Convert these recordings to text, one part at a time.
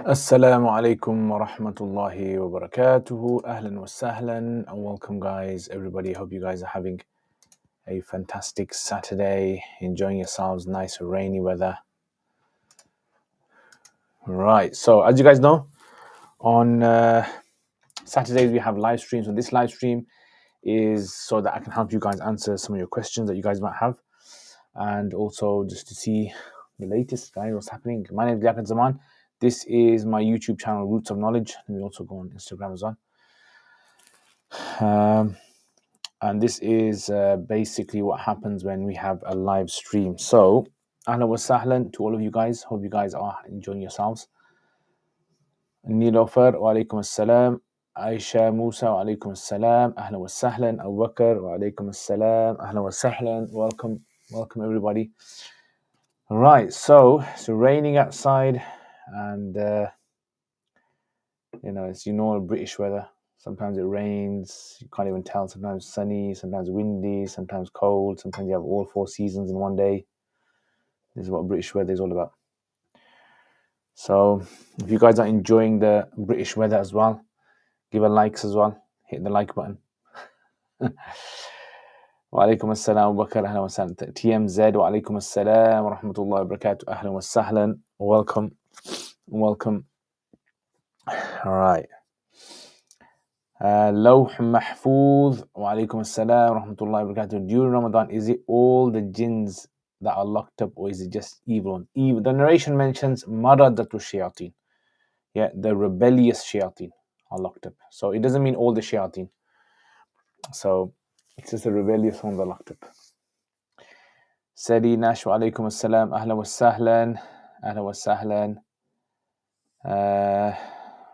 Assalamu alaikum wa rahmatullahi wa barakatuhu. Ahlan wa sahlan and welcome guys, everybody. Hope you guys are having a fantastic Saturday, enjoying yourselves, nice rainy weather. Right, so as you guys know, on Saturdays we have live streams. So this live stream is so that I can help you guys answer some of your questions that you guys might have, and also just to see the latest, guys, what's happening. My name is Liaquat Zaman. This is my YouTube channel, Roots of Knowledge. Let me also go on Instagram as well. And this is basically what happens when we have a live stream. So, ahlan wa sahlan to all of you guys. Hope you guys are enjoying yourselves. Nilofer, wa alaikum assalam. Aisha Musa, wa alaikum assalam. Ahlan wa sahlan. Abu Bakr, wa alaikum assalam. Ahlan wa sahlan. Welcome everybody. Right, so it's raining outside, and it's British weather. Sometimes it rains, you can't even tell. Sometimes sunny, sometimes windy, sometimes cold. Sometimes you have all four seasons in one day. This is what British weather is all about. So if you guys are enjoying the British weather as well, give a likes as well. Hit the like button. Wa alaikum assalam wa barakatuh. Ahlan wa sahlan. TMZ, wa alaikum assalam wa rahmatullahi wa barakatuh. Ahlan wa sahlan. Welcome. All right. Lawh Mahfuz, wa alaikum assalam wa rahmatullahi wa barakatuh. During Ramadan, is it all the jinns that are locked up, or is it just evil ones? The narration mentions maradatu shayateen. Yeah, the rebellious shayateen are locked up. So it doesn't mean all the shayateen. So it's just the rebellious ones are locked up. Sadi Nash, wa alaikum assalam. Ahlan wa sahlan. Ahlan wa sahlan.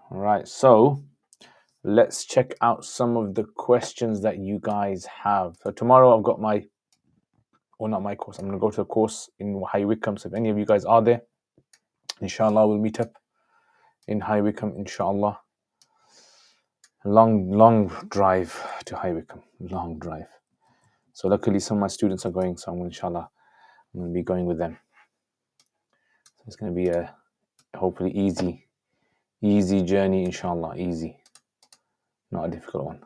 Right, so let's check out some of the questions that you guys have. So tomorrow I've got not my course. I'm going to go to a course in High Wycombe. So if any of you guys are there, inshallah, we'll meet up in High Wycombe, inshallah. Long drive to High Wycombe. Long drive. So luckily some of my students are going, so inshallah, I'm going to be going with them. So it's going to be a hopefully easy journey, inshallah. Easy. Not a difficult one.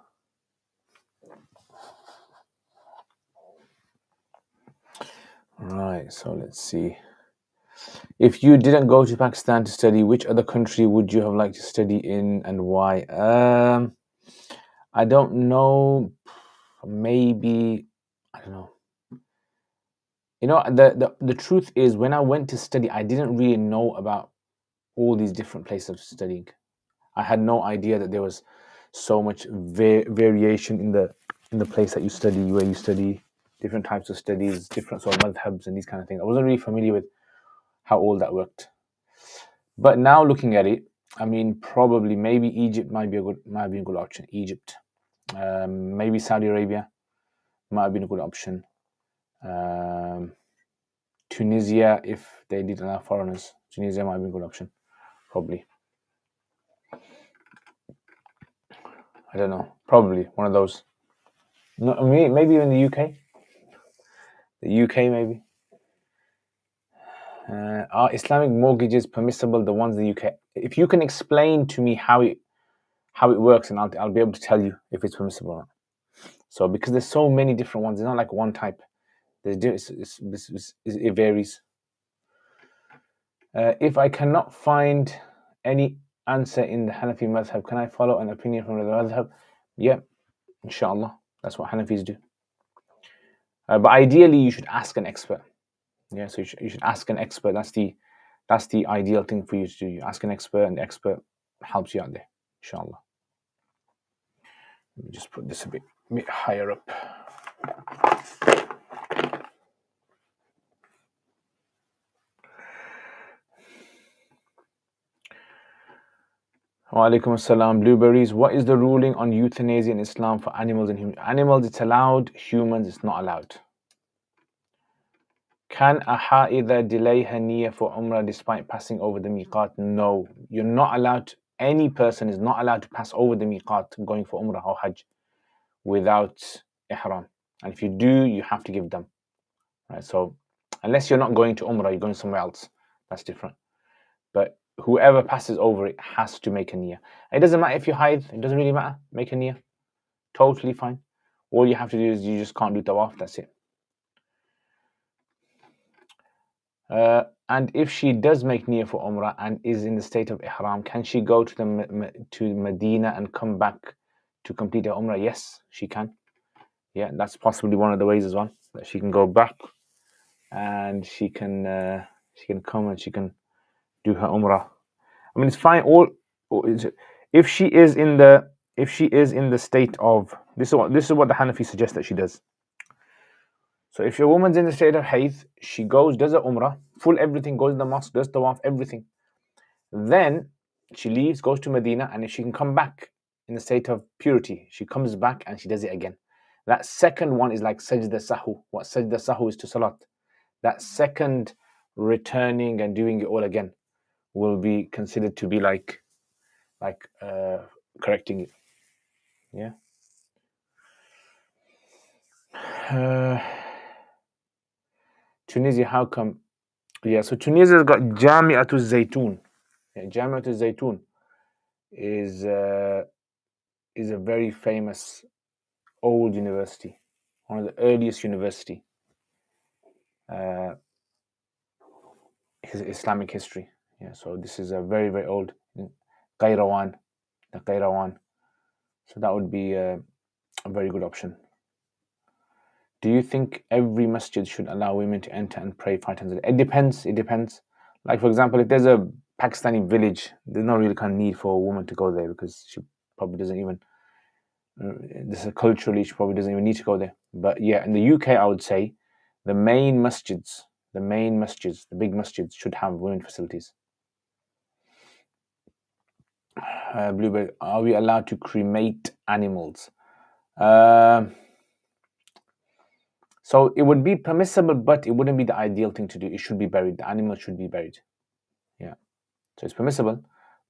Right, so let's see. If you didn't go to Pakistan to study, which other country would you have liked to study in, and why? I don't know. Maybe, I don't know. The truth is, when I went to study, I didn't really know about all these different places of studying. I had no idea that there was so much variation in the place that you study, where you study, different types of studies, different sort of madhabs and these kind of things. I wasn't really familiar with how all that worked. But now looking at it, I mean, probably maybe Egypt might be a good option. Egypt, maybe Saudi Arabia might have been a good option. Tunisia, if they did allow foreigners, Tunisia might be a good option, probably. I don't know. Probably one of those. No, maybe even the UK. The UK, maybe. Are Islamic mortgages permissible? The ones in the UK. If you can explain to me how it works, and I'll be able to tell you if it's permissible or not. So because there's so many different ones, it's not like one type. It varies. If I cannot find any answer in the Hanafi madhab, can I follow an opinion from the madhab? Yeah, inshallah. That's what Hanafis do. But ideally, you should ask an expert. Yeah, so you should ask an expert. That's the ideal thing for you to do. You ask an expert, and the expert helps you out there, inshallah. Let me just put this a bit higher up. Wa alaikum assalam. Blueberries. What is the ruling on euthanasia in Islam for animals and humans? Animals, it's allowed. Humans, it's not allowed. Can a ha'idha delay her niyyah for umrah despite passing over the miqat? No. You're not allowed. Any person is not allowed to pass over the miqat going for umrah or hajj without ihram. And if you do, you have to give them. Right? So unless you're not going to umrah, you're going somewhere else. That's different. But whoever passes over it has to make a niyyah. It doesn't matter if you hide, it doesn't really matter. Make a niyyah. Totally fine. All you have to do is you just can't do tawaf, that's it. And if she does make niyyah for Umrah and is in the state of Ihram, can she go to Medina and come back to complete her Umrah? Yes, she can. Yeah, that's possibly one of the ways as well, that she can go back and she can come and she can do her Umrah. I mean, it's fine. If she is in the state of this is what the Hanafi suggests that she does. So if your woman's in the state of hayd, she goes, does her Umrah, full everything, goes to the mosque, does tawaf, everything. Then she leaves, goes to Medina, and if she can come back in the state of purity, she comes back and she does it again. That second one is like sajda sahu. What sajda sahu is to salat. That second returning and doing it all again will be considered to be like correcting it. Yeah. Tunisia, how come? Yeah, so Tunisia's got Jami'atu Zaytun. Yeah, Jami'atu Zaytun is a very famous old university, one of the earliest university Islamic history. Yeah, so this is a very, very old Qayrawan, the Qayrawan. So that would be a very good option. Do you think every masjid should allow women to enter and pray 5 times a day? It depends. It depends. Like, for example, if there's a Pakistani village, there's no real kind of need for a woman to go there because she probably doesn't even, this is culturally, she probably doesn't even need to go there. But yeah, in the UK, I would say the main masjids, the big masjids should have women facilities. Bluebird, are we allowed to cremate animals? So it would be permissible, but it wouldn't be the ideal thing to do. It should be buried. The animal should be buried. Yeah. So it's permissible.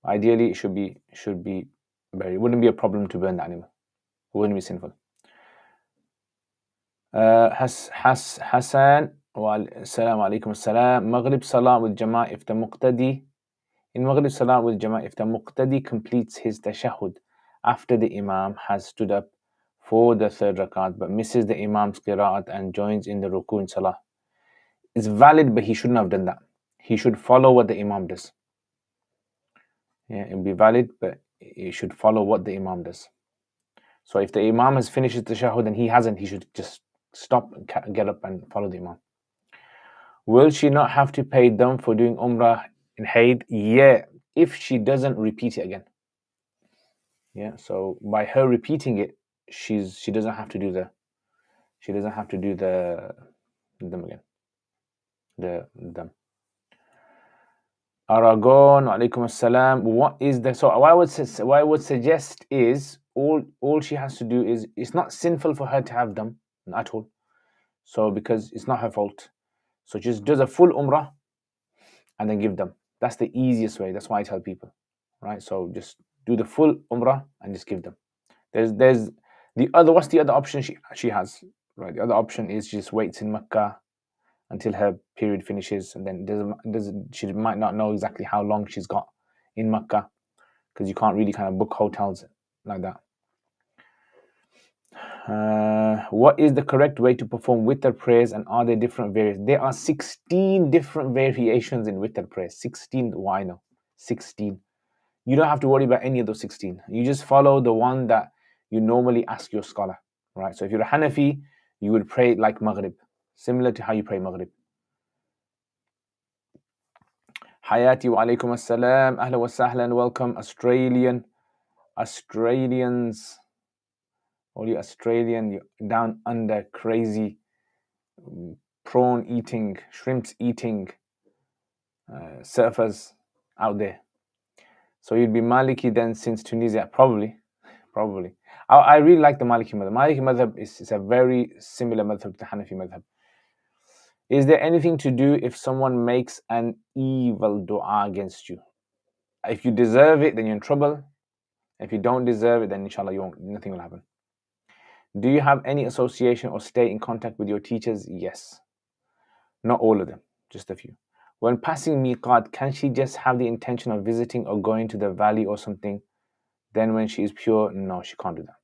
Ideally, it should be buried. It wouldn't be a problem to burn the animal. It wouldn't be sinful. Hassan, Assalamu alaikum assalam. Maghrib Salah with Jama'ah if the Muqtadi. In Maghrib Salah with Jama'ah, if the Muqtadi completes his tashahhud after the Imam has stood up for the third rakat but misses the Imam's qira'at and joins in the ruku in Salah, it's valid, but he shouldn't have done that. He should follow what the Imam does. Yeah, it'll be valid, but he should follow what the Imam does. So if the Imam has finished the tashahhud and he hasn't, he should just stop and get up and follow the Imam. Will she not have to pay them for doing Umrah in hayd? Yeah, if she doesn't repeat it again. Yeah, so by her repeating it, she doesn't have to do the them again. Them. Aragon, alaikum assalam. What is the what I would suggest is all she has to do is, it's not sinful for her to have them at all. So because it's not her fault. So just does a full Umrah and then give them. That's the easiest way. That's why I tell people. Right? So just do the full Umrah and just give them. There's what's the other option she has? Right. The other option is she just waits in Mecca until her period finishes, and then she might not know exactly how long she's got in Mecca, because you can't really kind of book hotels like that. What is the correct way to perform witr prayers, and are there different variations? There are 16 different variations in witr prayers. 16, why no? 16. You don't have to worry about any of those 16. You just follow the one that you normally ask your scholar, right? So if you're a Hanafi, you would pray like Maghrib, similar to how you pray Maghrib. Hayati wa alaikum assalam. Ahla wa sahlan. Welcome, Australians. All you Australian, you down under crazy prawn eating, shrimps eating surfers out there. So you'd be Maliki then, since Tunisia? Probably. I really like the Maliki madhab. Maliki madhab is a very similar madhab to the Hanafi madhab. Is there anything to do if someone makes an evil dua against you? If you deserve it, then you're in trouble. If you don't deserve it, then inshallah nothing will happen. Do you have any association or stay in contact with your teachers? Yes. Not all of them, just a few. When passing miqat, can she just have the intention of visiting or going to the valley or something? Then when she is pure, no, she can't do that.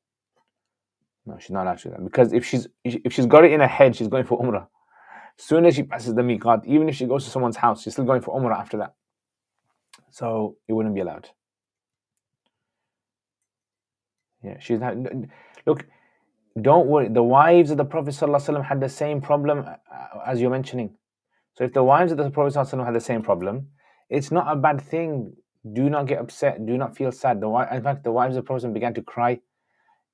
No, she's not allowed to do that. Because if she's got it in her head, she's going for Umrah. As soon as she passes the miqat, even if she goes to someone's house, she's still going for Umrah after that. So it wouldn't be allowed. Yeah, she's not. Look, don't worry. The wives of the Prophet ﷺ had the same problem as you're mentioning. So if the wives of the Prophet ﷺ had the same problem, it's not a bad thing. Do not get upset. Do not feel sad. In fact, the wives of the Prophet began to cry.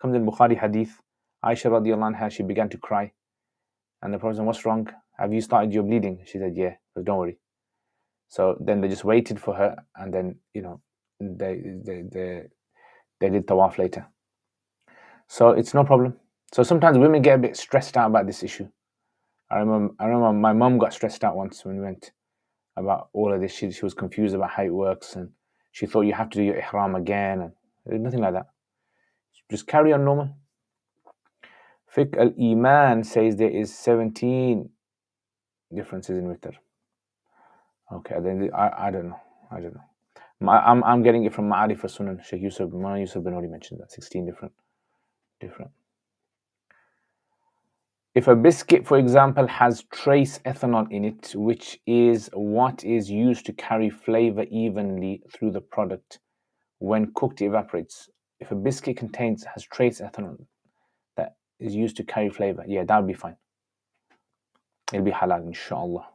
Comes in Bukhari hadith. Aisha radiallahu anha, she began to cry. And the Prophet said, what's wrong? Have you started your bleeding? She said, yeah. But don't worry. So then they just waited for her, and then they did tawaf later. So it's no problem. So sometimes women get a bit stressed out about this issue. I remember my mum got stressed out once when we went about all of this. She was confused about how it works, and she thought you have to do your ihram again, and nothing like that. Just carry on normal. Fiqh al-Iman says there is 17 differences in witr. Okay, then I don't know. I'm getting it from Ma'arif al-Sunan. Sheikh Yusuf bin already mentioned that 16 different. If a biscuit, for example, has trace ethanol in it, which is what is used to carry flavor evenly through the product, when cooked, it evaporates. If a biscuit has trace ethanol that is used to carry flavor, yeah, that would be fine. It'll be halal, inshallah,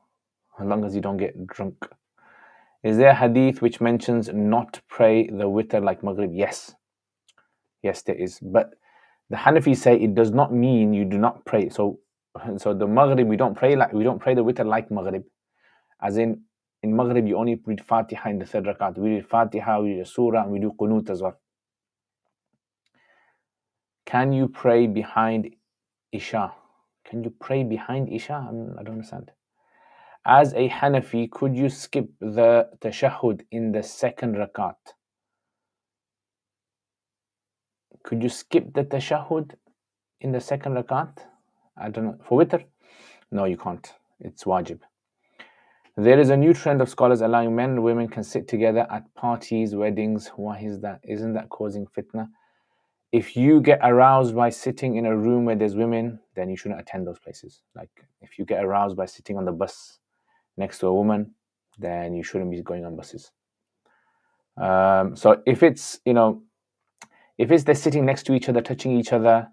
as long as you don't get drunk. Is there a hadith which mentions not pray the witr like Maghrib? Yes, there is. But the Hanafis say it does not mean you do not pray. So the Maghrib, we don't pray the witr like Maghrib. As in Maghrib, you only read Fatiha in the third rakat. We read Fatiha, we read a surah, and we do qunut as well. Can you pray behind Isha? Can you pray behind Isha? I don't understand. As a Hanafi, could you skip the tashahhud in the second rakat? Could you skip the tashahhud in the second rakat? I don't know. For witr? No, you can't. It's wajib. There is a new trend of scholars allowing men and women can sit together at parties, weddings. Why is that? Isn't that causing fitna? If you get aroused by sitting in a room where there's women, then you shouldn't attend those places. Like if you get aroused by sitting on the bus next to a woman, then you shouldn't be going on buses. So if it's they're sitting next to each other, touching each other,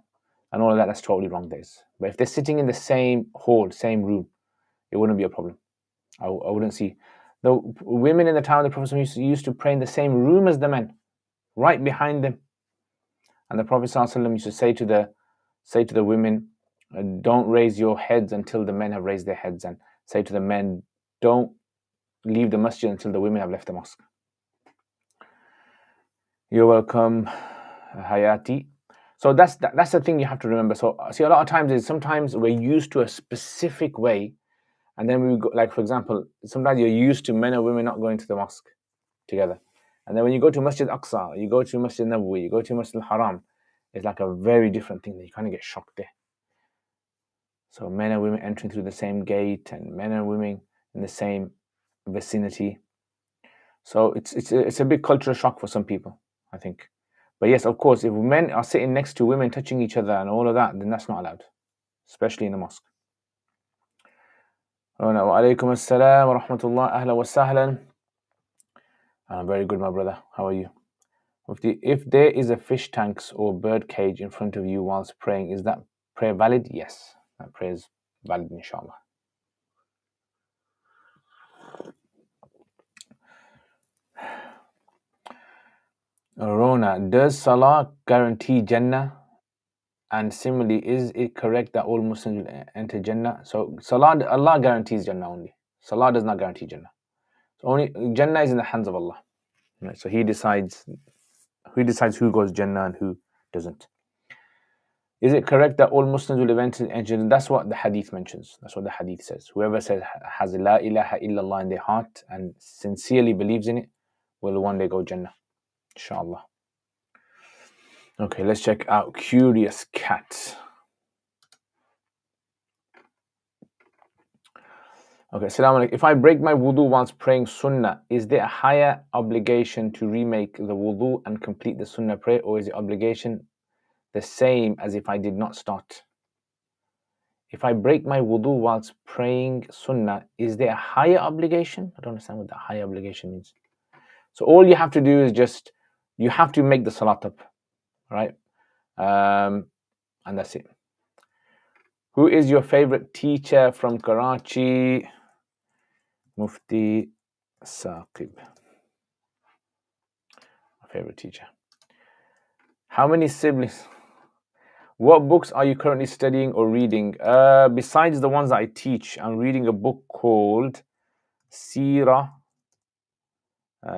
and all of that, that's totally wrong days. But if they're sitting in the same hall, same room, it wouldn't be a problem. I wouldn't see. The women in the time of the Prophet used to pray in the same room as the men, right behind them. And the Prophet ﷺ used to say to the women, don't raise your heads until the men have raised their heads, and say to the men, don't leave the masjid until the women have left the mosque. You're welcome, Hayati. So that's the thing you have to remember. So see, a lot of times sometimes we're used to a specific way, and then we go, like for example, sometimes you're used to men and women not going to the mosque together, and then when you go to Masjid Aqsa, you go to Masjid Nabawi, you go to Masjid Al-Haram, it's like a very different thing. You kind of get shocked there. So men and women entering through the same gate, and men and women in the same vicinity. So it's a big cultural shock for some people, I think. But yes, of course, if men are sitting next to women, touching each other and all of that, then that's not allowed, especially in the mosque. Wa alaikum assalam wa rahmatullah, ahla wa sahlan. I'm very good, my brother. How are you? If there is a fish tanks or bird cage in front of you whilst praying, is that prayer valid? Yes, that prayer is valid, inshallah. Rona, does Salah guarantee Jannah? And similarly, is it correct that all Muslims will enter Jannah? So Salah, Allah guarantees Jannah only. Salah does not guarantee Jannah. So only Jannah is in the hands of Allah. Right? So He decides who goes Jannah and who doesn't. Is it correct that all Muslims will enter Jannah? That's what the hadith mentions. That's what the hadith says. Whoever has La ilaha illallah in their heart and sincerely believes in it will one day go Jannah. Inshallah. Okay, let's check out Curious Cat. Okay, Assalamu alaikum. If I break my wudu whilst praying sunnah, is there a higher obligation to remake the wudu and complete the sunnah prayer, or is the obligation the same as if I did not start? If I break my wudu whilst praying sunnah, is there a higher obligation? I don't understand what that higher obligation means. So all you have to do is just, you have to make the salat up, right? And that's it. Who is your favorite teacher from Karachi? Mufti Saqib. My favorite teacher. How many siblings? What books are you currently studying or reading? Besides the ones that I teach, I'm reading a book called Sira. Min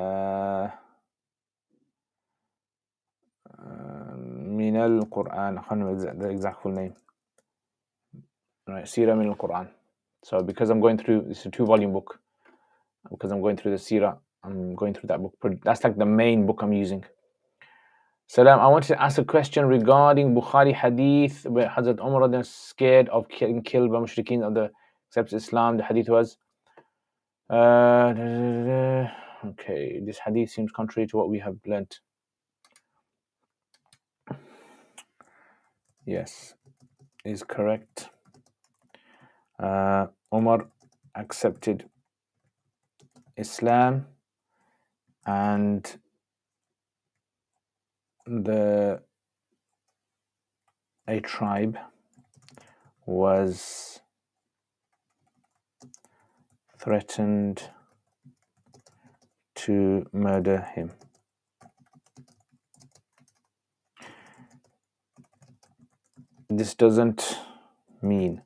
al-Quran. I can't remember the exact full name. Right, Sira min al-Quran. So because I'm going through, it's a 2-volume book. Because I'm going through the Sira, I'm going through that book. That's like the main book I'm using. Salam, I wanted to ask a question regarding Bukhari hadith where Hazrat Umar was scared of getting killed by mushrikeen of the accepts Islam. The hadith was okay, this hadith seems contrary to what we have learnt. Yes, is correct. Umar accepted Islam and a tribe was threatened to murder him. This doesn't mean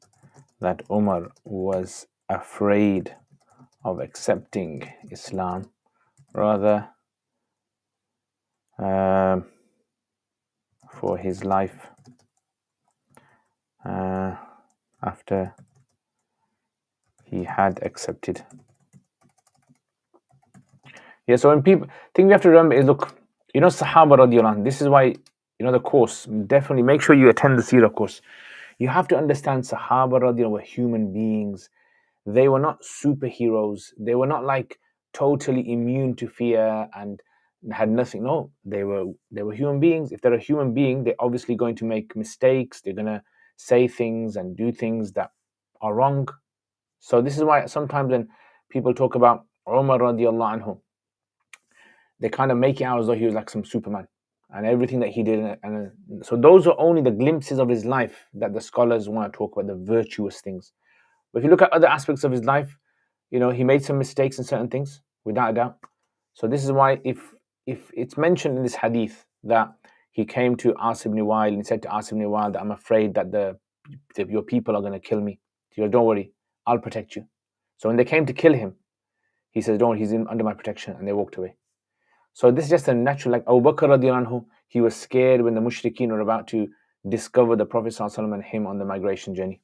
that Umar was afraid of accepting Islam, rather for his life after he had accepted. Yeah, so when people, thing we have to remember is, look, you know, Sahaba radiallahu anh, this is why, you know, the course, definitely make sure you attend the Seerah course. You have to understand Sahaba radiallahu anh were human beings. They were not superheroes. They were not like totally immune to fear and had nothing. No, they were human beings. If they're a human being, they're obviously going to make mistakes. They're going to say things and do things that are wrong. So this is why sometimes when people talk about Umar radiallahu anhu, they kind of make it out as though he was like some Superman and everything that he did. And so those are only the glimpses of his life that the scholars want to talk about, the virtuous things. But if you look at other aspects of his life, you know, he made some mistakes in certain things, without a doubt. So this is why if it's mentioned in this hadith that he came to As ibn Wa'il and he said to As ibn Wa'il that I'm afraid that your people are going to kill me. He goes, don't worry, I'll protect you. So when they came to kill him, he says, don't worry, he's under my protection, and they walked away. So this is just a natural, like Abu Bakr radiallahu anhu, he was scared when the mushrikeen were about to discover the Prophet sallallahu alaihi wasallam and him on the migration journey.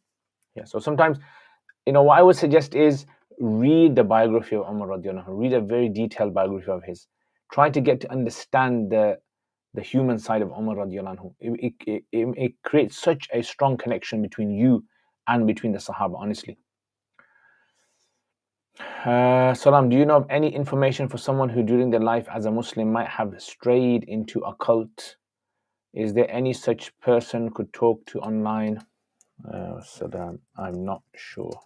Yeah, so sometimes, you know, what I would suggest is read the biography of Umar radiallahu anhu, read a very detailed biography of his. Try to get to understand the human side of Umar radiallahu anhu. It creates such a strong connection between you and between the Sahaba, honestly. Salam, do you know of any information for someone who during their life as a Muslim might have strayed into a cult? Is there any such person could talk to online? Salam, I'm not sure.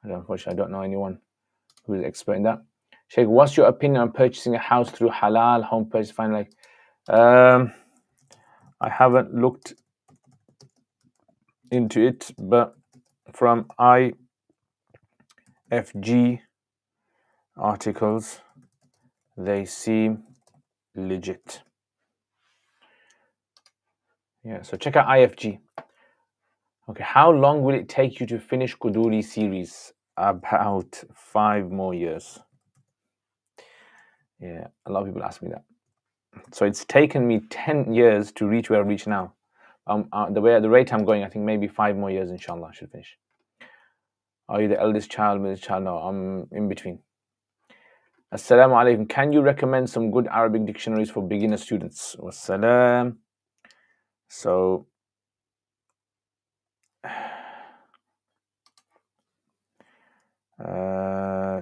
Unfortunately, I don't know anyone who is expert in that. Sheikh, what's your opinion on purchasing a house through halal home purchase? Finally, I haven't looked into it, but from IFG articles, they seem legit. Yeah, so check out IFG. Okay, how long will it take you to finish Quduri series? About 5 more years. Yeah, a lot of people ask me that. So it's taken me 10 years to reach where I reach now. The rate I'm going, I think maybe 5 more years, inshallah, I should finish. Are you the eldest child, middle child? No, I'm in between. Assalamu alaikum. Can you recommend some good Arabic dictionaries for beginner students? Wassalam. So,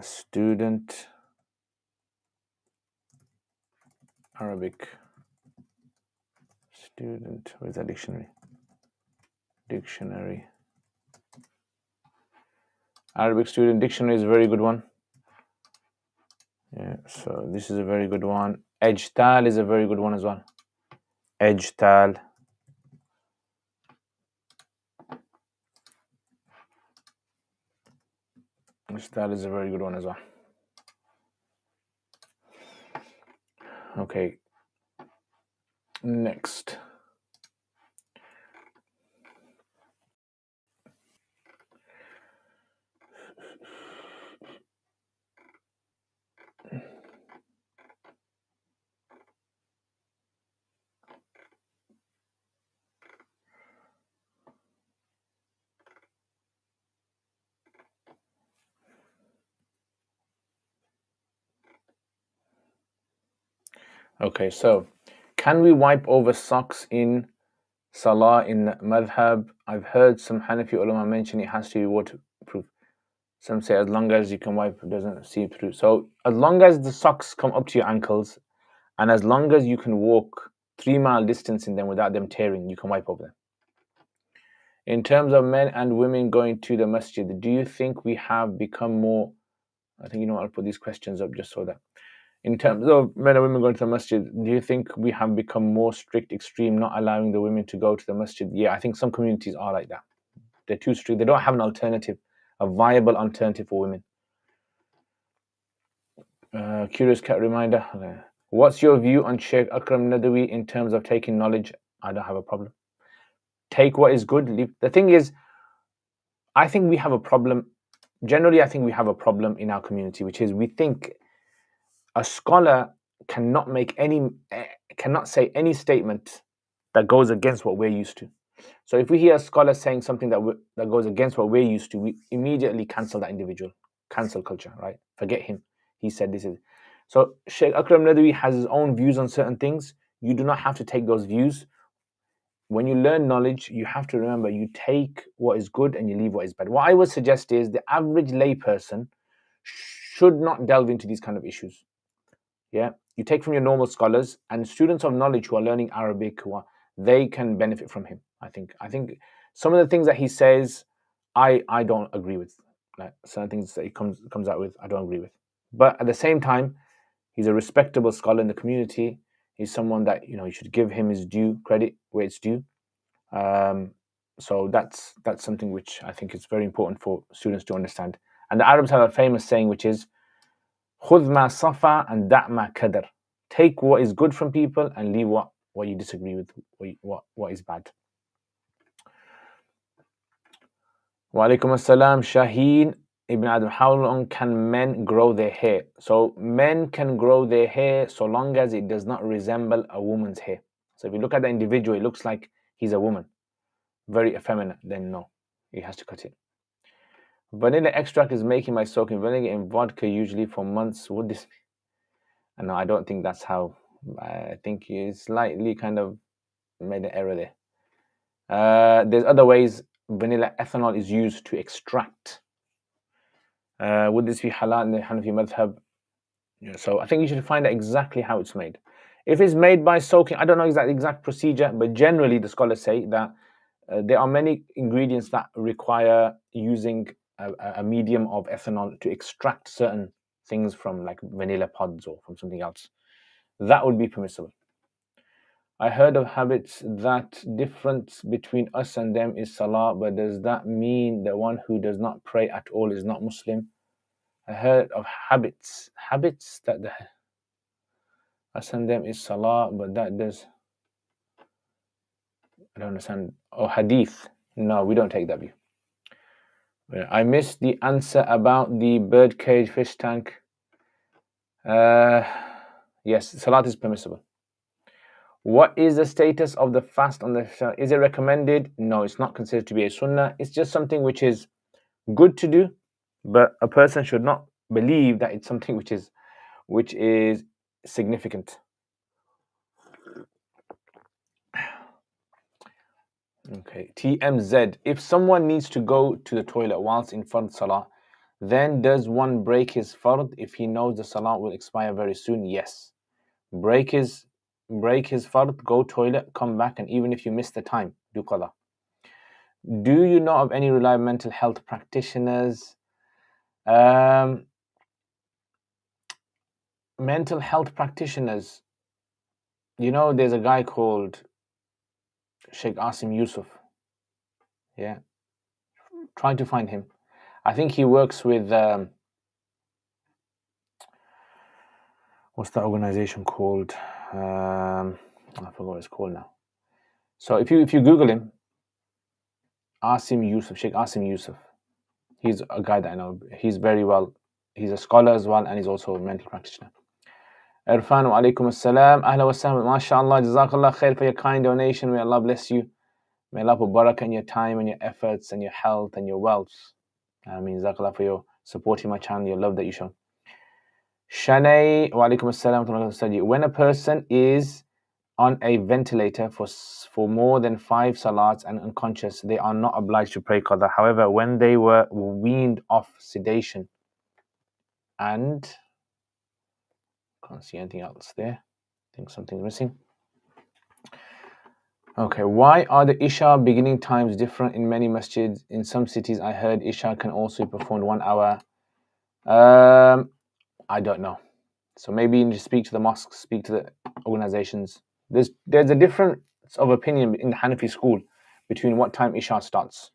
Student Arabic. Student, where's that dictionary? Dictionary. Arabic student dictionary is a very good one. Yeah, so this is a very good one. Ejtal is a very good one as well. Ejtal. Ejtal is a very good one as well. Okay. Next. Okay, so can we wipe over socks in Salah in Madhab? I've heard some Hanafi ulama mention it has to be waterproof. Some say as long as you can wipe, it doesn't seep through. So as long as the socks come up to your ankles, and as long as you can walk 3-mile distance in them without them tearing, you can wipe over them. In terms of men and women going to the masjid, do you think we have become more? I think, I'll put these questions up just so that. In terms of men and women going to the masjid, do you think we have become more strict, extreme, not allowing the women to go to the masjid? Yeah, I think some communities are like that. They're too strict. They don't have an alternative, a viable alternative for women. Curious Cat reminder. Okay. What's your view on Sheikh Akram Nadawi in terms of taking knowledge? I don't have a problem. Take what is good, leave. The thing is, I think we have a problem. Generally, I think we have a problem in our community, which is we think a scholar cannot say any statement that goes against what we're used to. So if we hear a scholar saying something that goes against what we're used to, we immediately cancel that individual. Cancel culture, right? Forget him. He said this is. So Sheikh Akram Nadawi has his own views on certain things. You do not have to take those views. When you learn knowledge, you have to remember you take what is good and you leave what is bad. What I would suggest is the average layperson should not delve into these kind of issues. Yeah, you take from your normal scholars and students of knowledge who are learning Arabic, they can benefit from him. I think some of the things that he says, I don't agree with. Like certain things that he comes out with, I don't agree with. But at the same time, he's a respectable scholar in the community. He's someone that you should give him his due credit where it's due. So that's something which I think is very important for students to understand. And the Arabs have a famous saying which is خُذْ مَا صَفَى and دَعْ مَا كَدَرْ. Take what is good from people and leave what you disagree with, what is bad. Wa alaikum assalam, Shaheen Ibn Adam. How long can men grow their hair? So men can grow their hair so long as it does not resemble a woman's hair. So if you look at the individual, it looks like he's a woman, very effeminate, then no, he has to cut it. Vanilla extract is making by soaking vinegar in vodka usually for months. Would this be? No, I don't think that's how. I think you slightly kind of made an error there. There's other ways vanilla ethanol is used to extract. Would this be halal in the Hanafi madhab? Yeah, so I think you should find out exactly how it's made. If it's made by soaking, I don't know exact procedure, but generally the scholars say that there are many ingredients that require using a medium of ethanol to extract certain things from like vanilla pods or from something else. That would be permissible. I heard of habits that difference between us and them is salah, but does that mean the one who does not pray at all is not Muslim? I heard of habits that the us and them is salah, but that does. I don't understand. Oh, hadith. No, we don't take that view. I missed the answer about the birdcage fish tank. Yes, salat is permissible. What is the status of the fast on the? Is it recommended? No, it's not considered to be a sunnah. It's just something which is good to do, but a person should not believe that it's something which is significant. Okay, TMZ. If someone needs to go to the toilet whilst in front of salah, Then does one break his fard if he knows the salah will expire very soon? Yes. Break his fard, go toilet, come back, and even if you miss the time, do qada. Do you know of any reliable mental health practitioners? Mental health practitioners, you know, there's a guy called Sheikh Asim Yusuf. Yeah, try to find him. I think he works with what's that organization called? I forgot what it's called now. So if you Google him, Asim Yusuf, Sheikh Asim Yusuf, he's a guy that I know. He's very well. He's a scholar as well, and he's also a mental practitioner. Irfan wa alaikum assalam. Ahla wa sahla. MashaAllah. Jazakallah khair for your kind donation. May Allah bless you. May Allah put barakah in your time and your efforts and your health and your wealth. I mean, jazakallah for your supporting my channel, your love that you show. Shanay wa alaikum assalam. When a person is on a ventilator for more than 5 salats and unconscious, they are not obliged to pray qada. However, when they were weaned off sedation and can't see anything else there. I think something's missing. Okay, why are the Isha beginning times different in many masjids? In some cities, I heard Isha can also be performed 1 hour. I don't know. So maybe you need to speak to the mosques, speak to the organizations. There's a difference of opinion in the Hanafi school between what time Isha starts.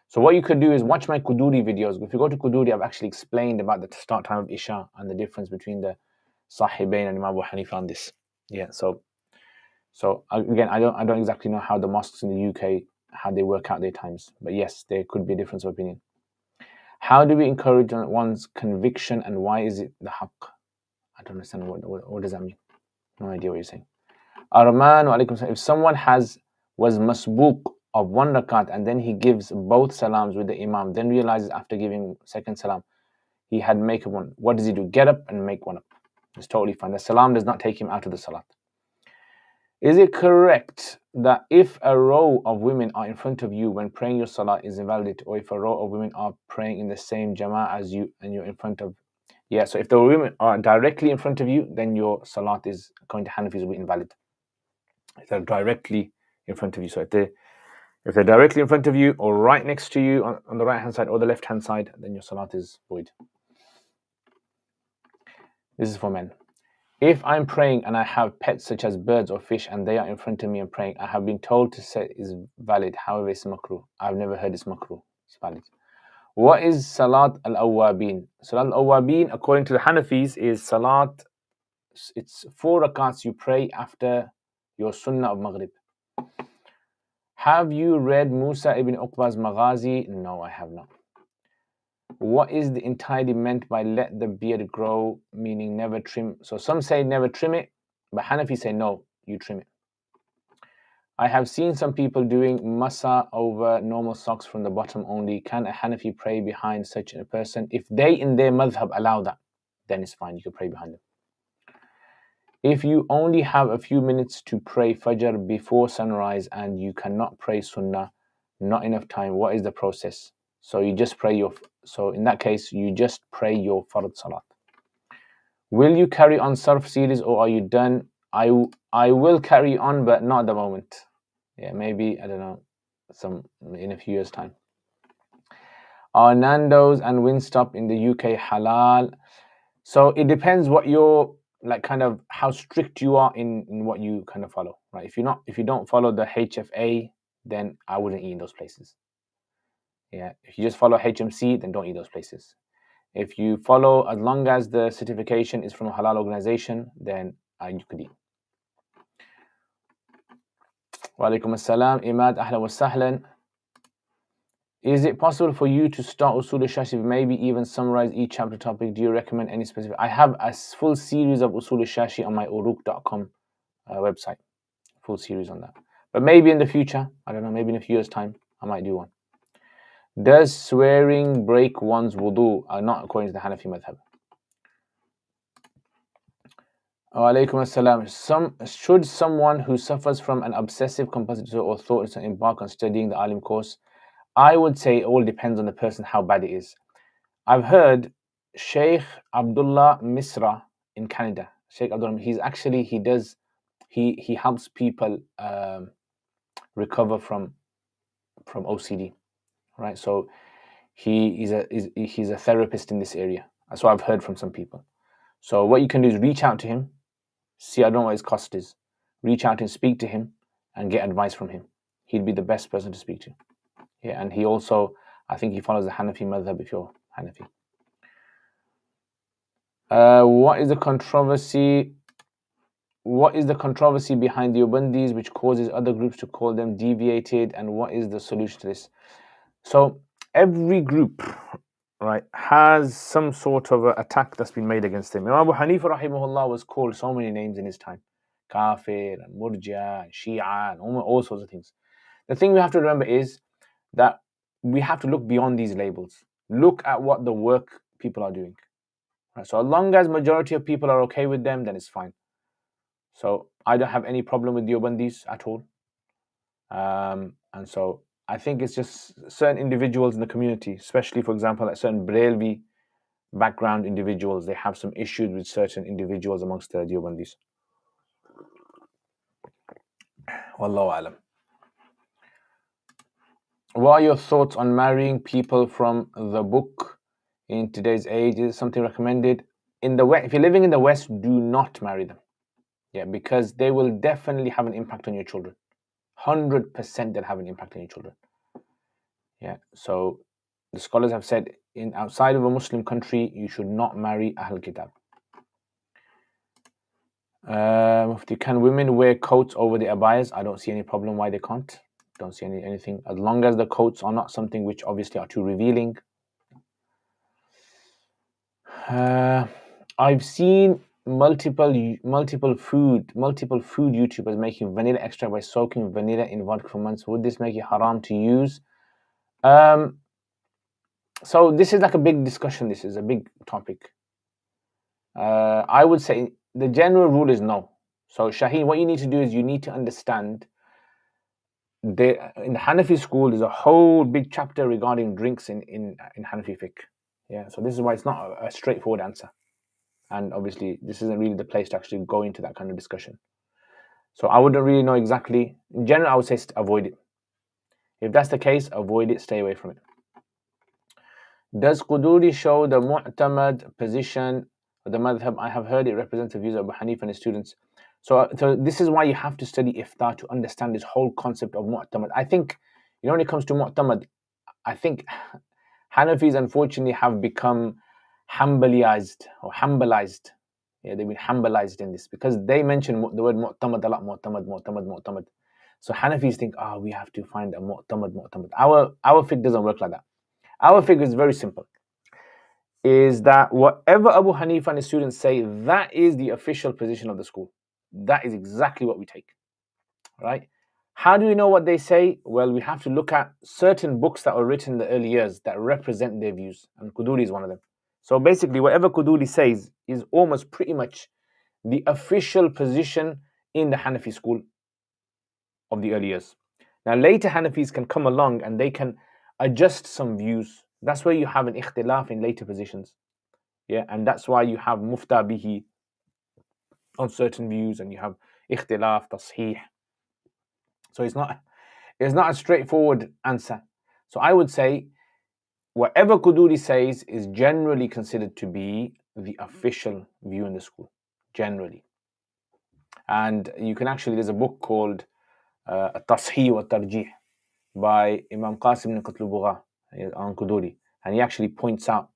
So what you could do is watch my Quduri videos. If you go to Quduri, I've actually explained about the start time of Isha and the difference between the Sahibain and Imam Abu Hanifa on this. Yeah, so again, I don't exactly know how the mosques in the UK, how they work out their times. But yes, there could be a difference of opinion. How do we encourage one's conviction and why is it the haqq? I don't understand what does that mean. No idea what you're saying. Arman wa alaikum salam. If someone was masbuq of 1 rakat and then he gives both salams with the imam, then realizes after giving second salam, he had make one. What does he do? Get up and make one up. It's totally fine. The salam does not take him out of the salat. Is it correct that if a row of women are in front of you when praying, your salat is invalid, or if a row of women are praying in the same jama'ah as you and you're in front of? Yeah, so if the women are directly in front of you, then your salat is, according to Hanafis, will be invalid. If they're directly in front of you, so if they're directly in front of you or right next to you on the right hand side or the left hand side, then your salat is void. This is for men. If I'm praying and I have pets such as birds or fish and they are in front of me and praying, I have been told to say is valid. However, it's makruh. I've never heard it's makruh. It's valid. What is Salat al-Awwabin? Salat al-Awwabin, according to the Hanafis, is Salat. It's 4 rakats you pray after your Sunnah of Maghrib. Have you read Musa ibn Uqba's Maghazi? No, I have not. What is the entirely meant by let the beard grow, meaning never trim? So some say never trim it, but Hanafi say no, you trim it. I have seen some people doing masa over normal socks from the bottom only. Can a Hanafi pray behind such a person? If they in their madhab allow that, then it's fine, you can pray behind them. If you only have a few minutes to pray Fajr before sunrise and you cannot pray Sunnah, not enough time, what is the process? So you just pray so in that case, you just pray your Fard Salat. Will you carry on Sarf series or are you done? I will carry on, but not at the moment. Yeah, maybe, I don't know, in a few years' time. Are Nando's and Wingstop in the UK halal? So it depends what you're, like, kind of how strict you are in what you kind of follow, right? If you don't follow the HFA, then I wouldn't eat in those places. Yeah, if you just follow HMC, then don't eat those places. If you follow, as long as the certification is from a halal organization, then you could eat. Wa alaikum assalam, Imad, ahlan wa sahlan. Is it possible for you to start Usul al-Shashi, maybe even summarize each chapter topic? Do you recommend any specific? I have a full series of Usul al-Shashi on my uruk.com website. Full series on that. But maybe in the future, I don't know, maybe in a few years' time, I might do one. Does swearing break one's wudu? Not according to the Hanafi madhab. Wa alaikum assalam. Should someone who suffers from an obsessive compulsive disorder or thought embark on studying the alim course? I would say it all depends on the person, how bad it is. I've heard Sheikh Abdullah Misra in Canada. Sheikh Abdullah, he helps people recover from OCD, right? So he's a therapist in this area. That's what I've heard from some people. So what you can do is reach out to him. See, I don't know what his cost is. Reach out and speak to him and get advice from him. He'd be the best person to speak to. Yeah, and he also, I think he follows the Hanafi madhab if you're Hanafi. What is the controversy? What is the controversy behind the Ubandis which causes other groups to call them deviated, and what is the solution to this? So every group, right, has some sort of attack that's been made against him. Imam Abu Hanifa rahimahullah was called so many names in his time. Kafir and Murja and Shia and all sorts of things. The thing we have to remember is that we have to look beyond these labels. Look at what the work people are doing. Right? So as long as majority of people are okay with them, then it's fine. So I don't have any problem with the Ubandis at all. And so I think it's just certain individuals in the community, especially, for example, like certain Brelvi background individuals, they have some issues with certain individuals amongst the Ubandis. Wallahu alam. What are your thoughts on marrying people from the book in today's age? Is something recommended? In the West, if you're living in the West, do not marry them. Yeah, because they will definitely have an impact on your children. 100% they'll have an impact on your children. Yeah, so the scholars have said outside of a Muslim country, you should not marry Ahl Kitab. Can women wear coats over the abayas? I don't see any problem why they can't. Don't see anything. As long as the coats are not something which obviously are too revealing. I've seen multiple food YouTubers making vanilla extract by soaking vanilla in vodka for months. Would this make it haram to use? So this is like a big discussion. This is a big topic. I would say the general rule is no. So Shaheen, what you need to do is you need to understand in the Hanafi school, there's a whole big chapter regarding drinks in Hanafi fiqh. Yeah, so this is why it's not a straightforward answer. And obviously, this isn't really the place to actually go into that kind of discussion. So I wouldn't really know exactly. In general, I would say avoid it. If that's the case, avoid it, stay away from it. Does Quduri show the mu'tamad position of the madhab? I have heard it represents the views of Abu Hanifa and his students. So this is why you have to study iftar to understand this whole concept of mu'tamad. I think, when it comes to mu'tamad, I think Hanafis unfortunately have become Hanbalized. Yeah, they've been Hanbalized in this because they mention the word mu'tamad a lot. Mu'tamad. So Hanafis think, we have to find a mu'tamad. Our fiqh doesn't work like that. Our fiqh is very simple. Is that whatever Abu Hanifa and his students say, that is the official position of the school. That is exactly what we take. Right? How do we know what they say? Well, we have to look at certain books that were written in the early years that represent their views, and Quduri is one of them. So basically, whatever Quduri says is almost pretty much the official position in the Hanafi school of the early years. Now, later Hanafis can come along and they can adjust some views. That's where you have an ikhtilaf in later positions. Yeah, and that's why you have mufta bihi on certain views, and you have ikhtilaf, tasheeh. So it's not a straightforward answer. So I would say whatever Quduri says is generally considered to be the official view in the school, generally. And you can actually, there's a book called Tasheeh wa Tarjih by Imam Qasim ibn Qatlubugha on Quduri, and he actually points out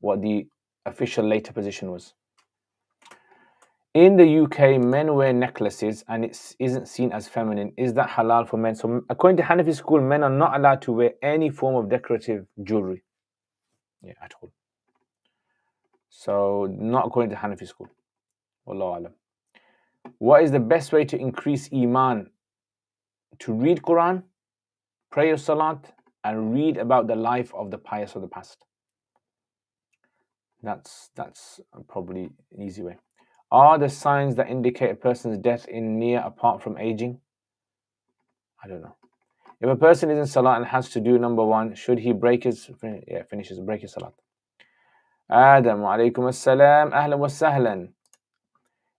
what the official later position was. In the UK, men wear necklaces and it isn't seen as feminine. Is that halal for men? So according to Hanafi school, men are not allowed to wear any form of decorative jewelry. Yeah, at all. So not according to Hanafi school. Wallahu alam. What is the best way to increase iman? To read Quran, pray your salat, and read about the life of the pious of the past. That's probably an easy way. Are there signs that indicate a person's death in near apart from aging? I don't know. If a person is in salat and has to do number one, should he break his salat? Adam, wa alaikum assalam, ahlan wa sahlan.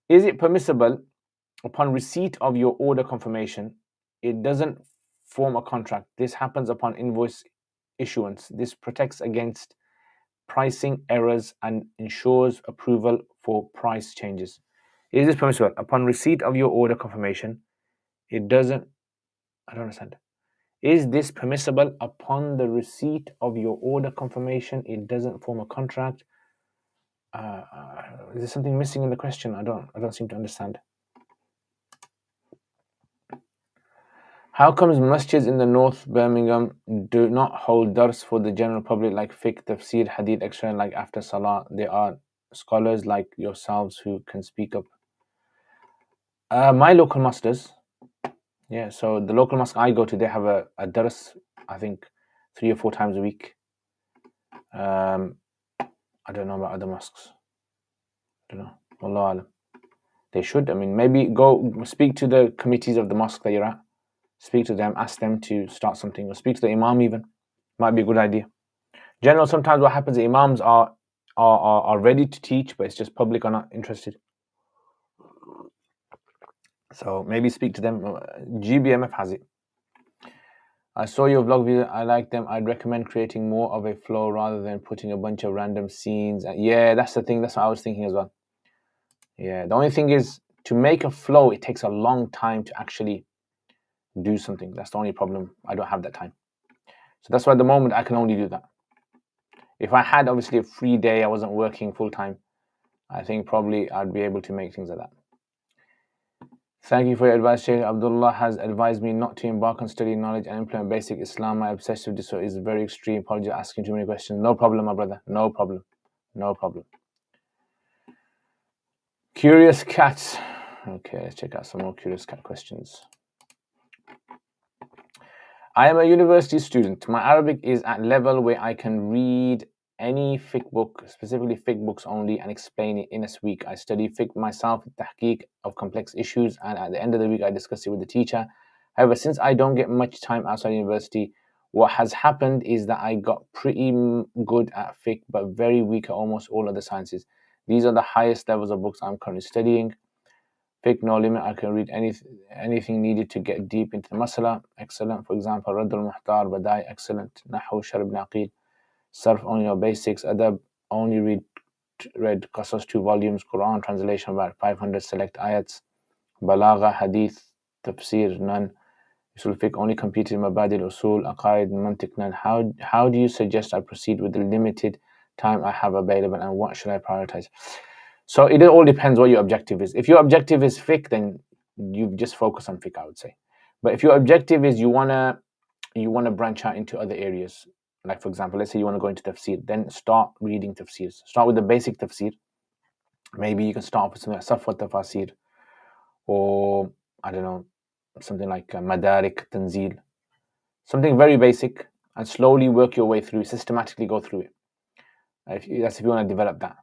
Is it permissible upon receipt of your order confirmation? It doesn't form a contract. This happens upon invoice issuance. This protects against pricing errors and ensures approval for price changes. Is this permissible? Upon receipt of your order confirmation, it doesn't, I don't understand. Is this permissible upon the receipt of your order confirmation? It doesn't form a contract. Is there something missing in the question? I don't seem to understand. How comes masjids in the North Birmingham do not hold dars for the general public like fiqh, tafsir, hadith, etc. like after salah? There are scholars like yourselves who can speak up. My local mosque does. Yeah, so the local mosque I go to, they have a dars, I think 3 or 4 times a week. I don't know about other mosques. I don't know. Wallahu alam. They should. I mean, maybe go speak to the committees of the mosque that you're at. Speak to them, ask them to start something, or speak to the imam even. Might be a good idea. General, sometimes what happens, the imams are ready to teach, but it's just public are not interested. So maybe speak to them. GBMF has it. I saw your vlog video. I like them. I'd recommend creating more of a flow rather than putting a bunch of random scenes. Yeah, that's the thing. That's what I was thinking as well. Yeah, the only thing is to make a flow, it takes a long time to actually do something. That's the only problem. I don't have that time. So that's why at the moment I can only do that. If I had obviously a free day, I wasn't working full time, I think probably I'd be able to make things like that. Thank you for your advice, Sheikh. Abdullah has advised me not to embark on studying knowledge and implement basic Islam. My obsessive disorder is very extreme. Apologies for asking too many questions. No problem, my brother. No problem. No problem. Curious cats. Okay, let's check out some more curious cat questions. I am a university student. My Arabic is at level where I can read any fiqh book, specifically fiqh books only, and explain it in a week. I study fiqh myself, tahqiq of complex issues, and at the end of the week, I discuss it with the teacher. However, since I don't get much time outside university, what has happened is that I got pretty good at fiqh, but very weak at almost all other sciences. These are the highest levels of books I'm currently studying. Fiqh, no limit. I can read anything needed to get deep into the masala. Excellent. For example, Radd al-Muhtar, Badai, excellent. Nahu, Sharb, Naqid. Sarf, only know basics. Adab, only read Qasas 2 volumes. Quran, translation about 500 select ayats. Balagha, Hadith, Tafsir, none. Usul Fiqh, only completed Mabadi al-Usul, Aqaid, Mantiq, none. How do you suggest I proceed with the limited time I have available, and what should I prioritize? So it all depends what your objective is. If your objective is fiqh, then you just focus on fiqh, I would say. But if your objective is you wanna branch out into other areas, like for example, let's say you want to go into tafsir, then start reading tafsirs. Start with the basic tafsir. Maybe you can start with something like Safwat Tafasir, or I don't know, something like Madarik, Tanzil, something very basic, and slowly work your way through, systematically go through it. That's if you want to develop that.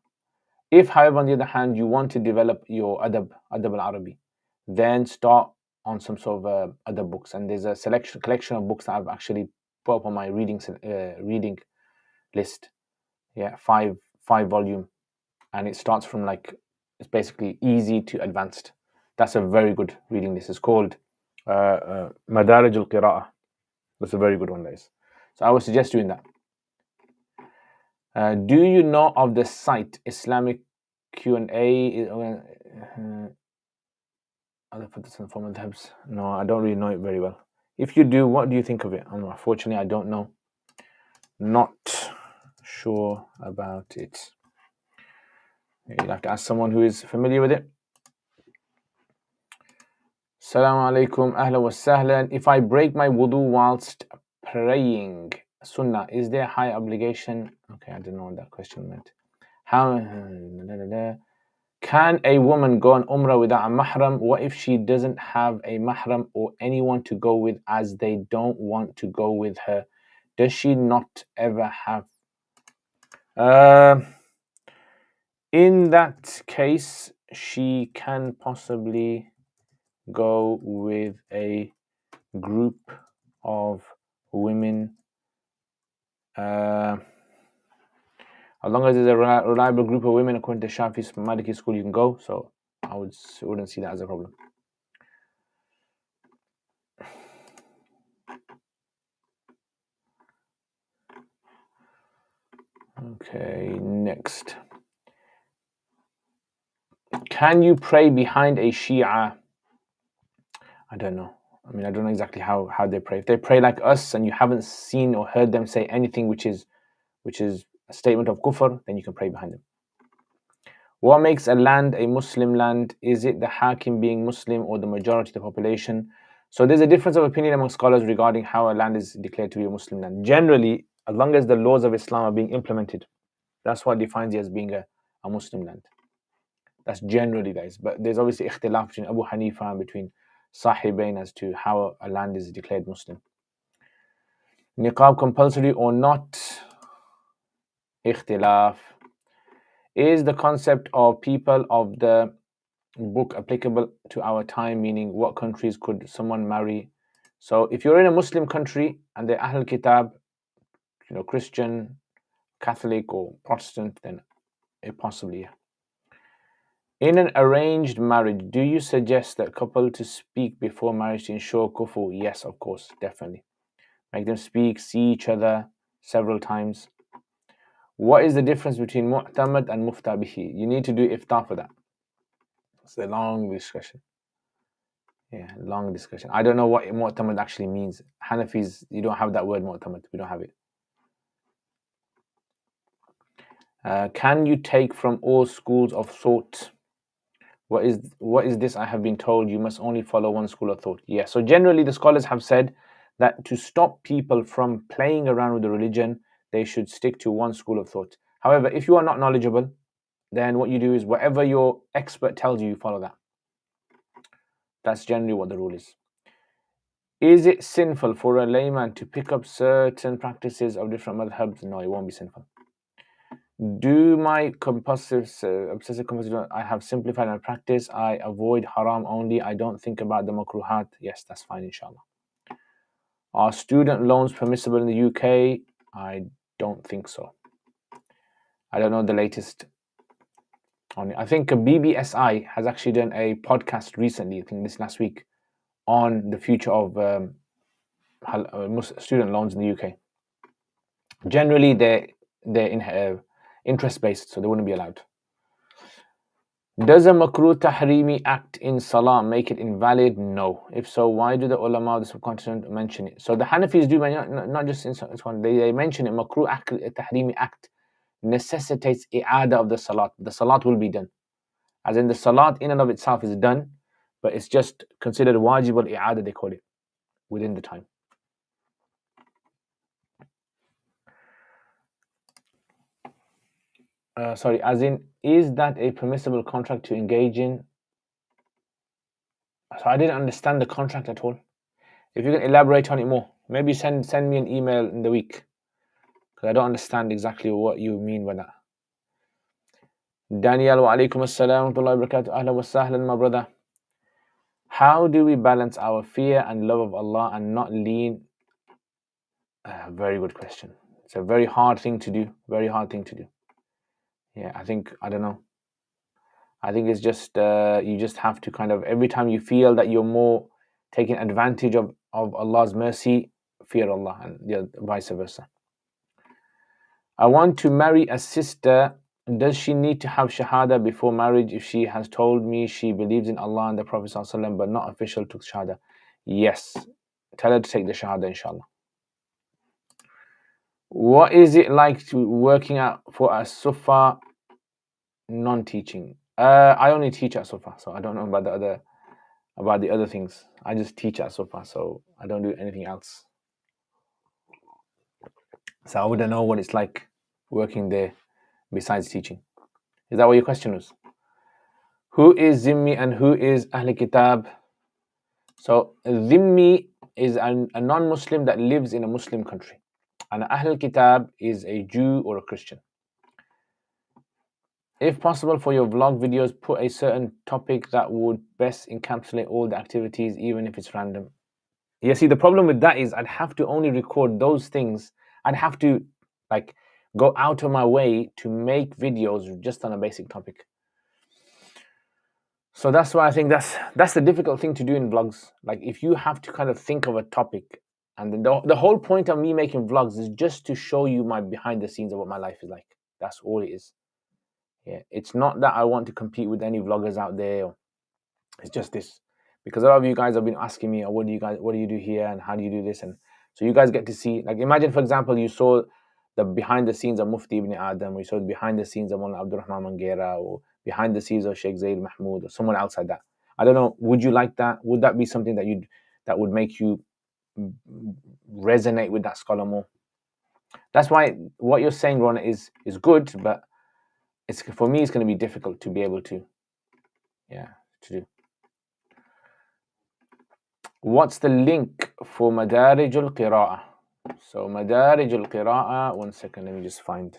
If, however, on the other hand, you want to develop your adab al-Arabi, then start on some sort of other books. And there's a collection of books that I've actually put up on my reading list. Yeah, five volume, and it starts from it's basically easy to advanced. That's a very good reading list. It's called Madarij al-Qira'ah. That's a very good one, guys. So I would suggest doing that. Do you know of the site Islamic QnA? No, I don't really know it very well. If you do, what do you think of it? Unfortunately, I don't know. Not sure about it. You'll have to ask someone who is familiar with it. Assalamu alaikum, ahla wa sahlan. If I break my wudu whilst praying sunnah, is there a high obligation? Okay, I didn't know what that question meant. How can a woman go on umrah without a mahram? What if she doesn't have a mahram or anyone to go with, as they don't want to go with her? Does she not ever have? In that case, she can possibly go with a group of women. I As long as there's a reliable group of women according to Shafi's Maliki school, you can go. So I wouldn't see that as a problem. Okay, next. Can you pray behind a Shia? I don't know. I mean, I don't know exactly how they pray. If they pray like us and you haven't seen or heard them say anything which is a statement of kufr, then you can pray behind them. What makes a land a Muslim land? Is it the Hakim being Muslim or the majority of the population? So there's a difference of opinion among scholars regarding how a land is declared to be a Muslim land. Generally, as long as the laws of Islam are being implemented, that's what defines it as being a Muslim land. That's generally, guys. But there's obviously ikhtilaf between Abu Hanifa and between Sahibain as to how a land is declared Muslim. Niqab compulsory or not? Ikhtilaf. Is the concept of people of the book applicable to our time, meaning what countries could someone marry? So if you're in a Muslim country and they're Ahl Kitab, Christian, Catholic or Protestant, then it possibly, yeah. In an arranged marriage, do you suggest that couple to speak before marriage to ensure kufu? Yes, of course, definitely. Make them speak, see each other several times. What is the difference between mu'tamad and mufta bihi? You need to do iftar for that. It's a long discussion. Yeah, long discussion. I don't know what mu'tamad actually means. Hanafis, you don't have that word mu'tamad. We don't have it. Can you take from all schools of thought? What is this? I have been told you must only follow one school of thought. Yeah, so generally the scholars have said that to stop people from playing around with the religion, they should stick to one school of thought. However, if you are not knowledgeable, then what you do is whatever your expert tells you, you follow that. That's generally what the rule is. Is it sinful for a layman to pick up certain practices of different madhabs? No, it won't be sinful. Do my obsessive compulsive, I have simplified my practice. I avoid haram only. I don't think about the makruhat. Yes, that's fine, inshallah. Are student loans permissible in the UK? I don't think so. I don't know the latest on it. I think BBSI has actually done a podcast recently, I think this last week, on the future of student loans in the UK. Generally, they're in interest-based, so they wouldn't be allowed. Does a makruh tahrimi act in salah make it invalid? No. If so, why do the ulama of the subcontinent mention it? So the Hanafis do, not just in one, they mention it. Makruh tahrimi act necessitates i'ada of the salat. The salat will be done. As in the salat in and of itself is done, but it's just considered wajib al-i'ada, they call it, within the time. Sorry, as in, is that a permissible contract to engage in? So I didn't understand the contract at all. If you can elaborate on it more, maybe send me an email in the week, because I don't understand exactly what you mean by that. Daniel, wa alaikum assalam wa rahmatullahi wa barakatuh. Ahlan wa sahlan, my brother. How do we balance our fear and love of Allah and not lean? Very good question. It's a very hard thing to do. Very hard thing to do. Yeah, I don't know. I think it's just, you just have to kind of, every time you feel that you're more taking advantage of Allah's mercy, fear Allah, and vice versa. I want to marry a sister. Does she need to have shahada before marriage if she has told me she believes in Allah and the Prophet ﷺ, but not official to shahada? Yes. Tell her to take the shahada, inshallah. What is it like to working out for a sufa non-teaching? I only teach at sufa, so I don't know about the other things. I just teach at sufa, so I don't do anything else. So I wouldn't know what it's like working there besides teaching. Is that what your question was? Who is Zimmi and who is Ahl Kitab? So Zimmi is a non-Muslim that lives in a Muslim country, and Ahl Kitab is a Jew or a Christian. If possible, for your vlog videos, put a certain topic that would best encapsulate all the activities, even if it's random. Yeah, see, the problem with that is I'd have to only record those things. I'd have to, like, go out of my way to make videos just on a basic topic. So that's why I think that's the difficult thing to do in vlogs. Like if you have to kind of think of a topic, and then the whole point of me making vlogs is just to show you my behind the scenes of what my life is like. That's all it is. Yeah, it's not that I want to compete with any vloggers out there. It's just this, because a lot of you guys have been asking me, oh, what do you do here, and how do you do this? And so you guys get to see, like, imagine for example you saw the behind the scenes of Mufti Ibn Adam, or you saw the behind the scenes of Mullah Abdurrahman Mangera, or behind the scenes of Sheikh Zaid Mahmoud, or someone else like that. I don't know, would you like that? Would that be something that would make you resonate with that scholar more? That's why what you're saying, Rona, is good, but it's, for me, it's going to be difficult to be able to, to do. What's the link for Madarij al-Qira'ah? So Madarij al-Qira'ah, one second, let me just find.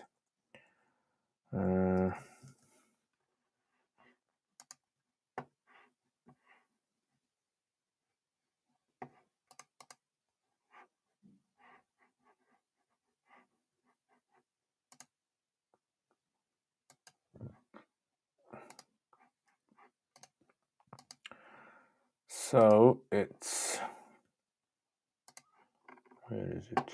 So it's, where is it?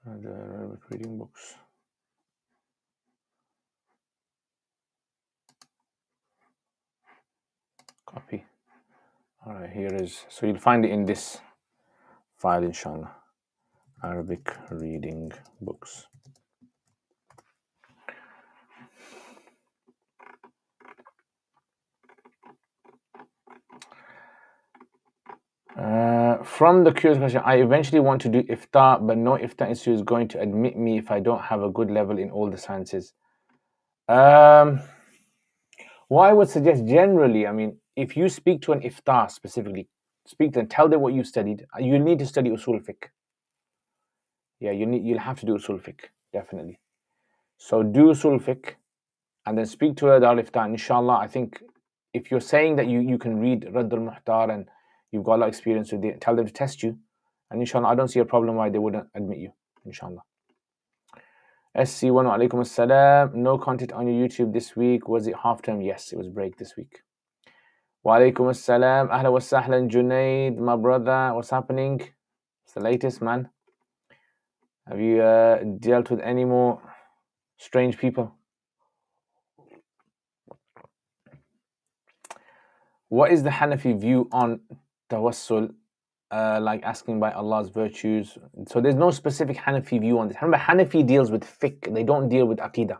The Arabic reading books. Copy. All right, here is. So you'll find it in this file, inshallah. Arabic reading books. From the curious question, I eventually want to do iftar, but no iftar institute is going to admit me if I don't have a good level in all the sciences. What I would suggest generally, I mean, if you speak to an iftar specifically, speak to them, tell them what you studied. You need to study usul fiqh. Yeah, you'll have to do usul fiqh, definitely. So do usul fiqh, and then speak to the iftar. Inshallah, I think if you're saying that you can read Radd al-Muhtar and you've got a lot of experience with it, tell them to test you, and inshallah, I don't see a problem why they wouldn't admit you, inshallah. SC1, alaikum assalam. No content on your YouTube this week. Was it half term? Yes, it was break this week. Wa alaikum assalam. Ahla wa sahlan, Junaid, my brother. What's happening? It's the latest, man. Have you dealt with any more strange people? What is the Hanafi view on tawassul, like asking by Allah's virtues? So there's no specific Hanafi view on this. Remember, Hanafi deals with fiqh. They don't deal with aqidah.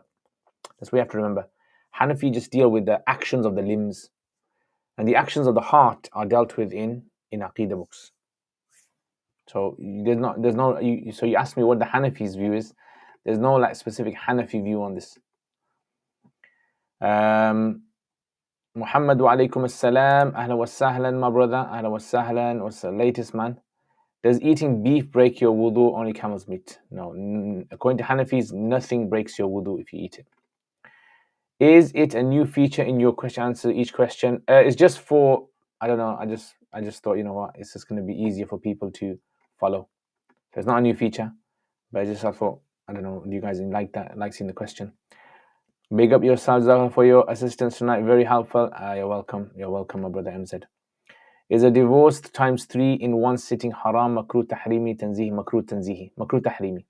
That's what we have to remember. Hanafi just deal with the actions of the limbs, and the actions of the heart are dealt with in aqidah books. So so you ask me what the Hanafi's view is. There's no like specific Hanafi view on this. Muhammad wa alaikum assalam. Ahla wa sahlan, my brother. Ahla wa sahlan. What's the latest, man? Does eating beef break your wudu? Only camel's meat? No. According to Hanafis, nothing breaks your wudu if you eat it. Is it a new feature in your question answer each question? It's just for, I don't know, I just thought, you know what, it's just going to be easier for people to follow. So it's not a new feature, but I thought, I don't know, do you guys like that, like seeing the question? Big up yourselves for your assistance tonight, very helpful. You're welcome, my brother MZ. Is a divorce times 3 in one sitting haram, makruh tahrimi, tanzihi, makruh tanzihi, makruh tahrimi?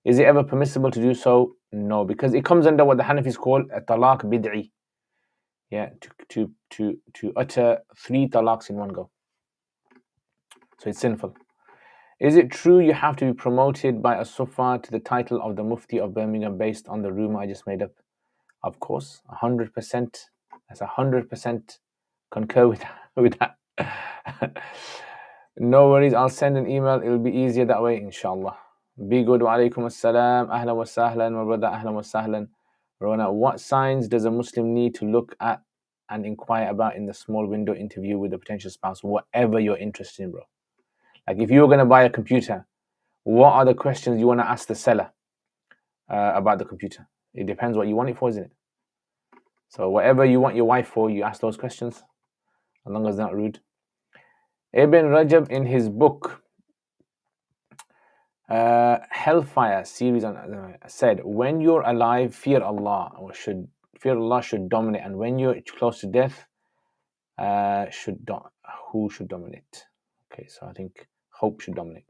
Is it ever permissible to do so? No, because it comes under what the Hanafis call a talaq bid'i. Yeah, to utter 3 talaqs in one go. So it's sinful. Is it true you have to be promoted by a sufa to the title of the Mufti of Birmingham based on the rumor I just made up? Of course, 100%. That's 100% concur with that. No worries, I'll send an email. It'll be easier that way, inshallah. Be good. Wa alaikum assalam. Ahlan wa sahlan, my brother. Ahlan wa sahlan. Rona, what signs does a Muslim need to look at and inquire about in the small window interview with a potential spouse? Whatever you're interested in, bro. Like if you're going to buy a computer, what are the questions you want to ask the seller about the computer? It depends what you want it for, isn't it? So whatever you want your wife for, you ask those questions. as long as they're not rude. Ibn Rajab in his book Hellfire series said, when you're alive, fear Allah, or fear Allah should dominate, and when you're close to death, who should dominate? Okay, so I think hope should dominate.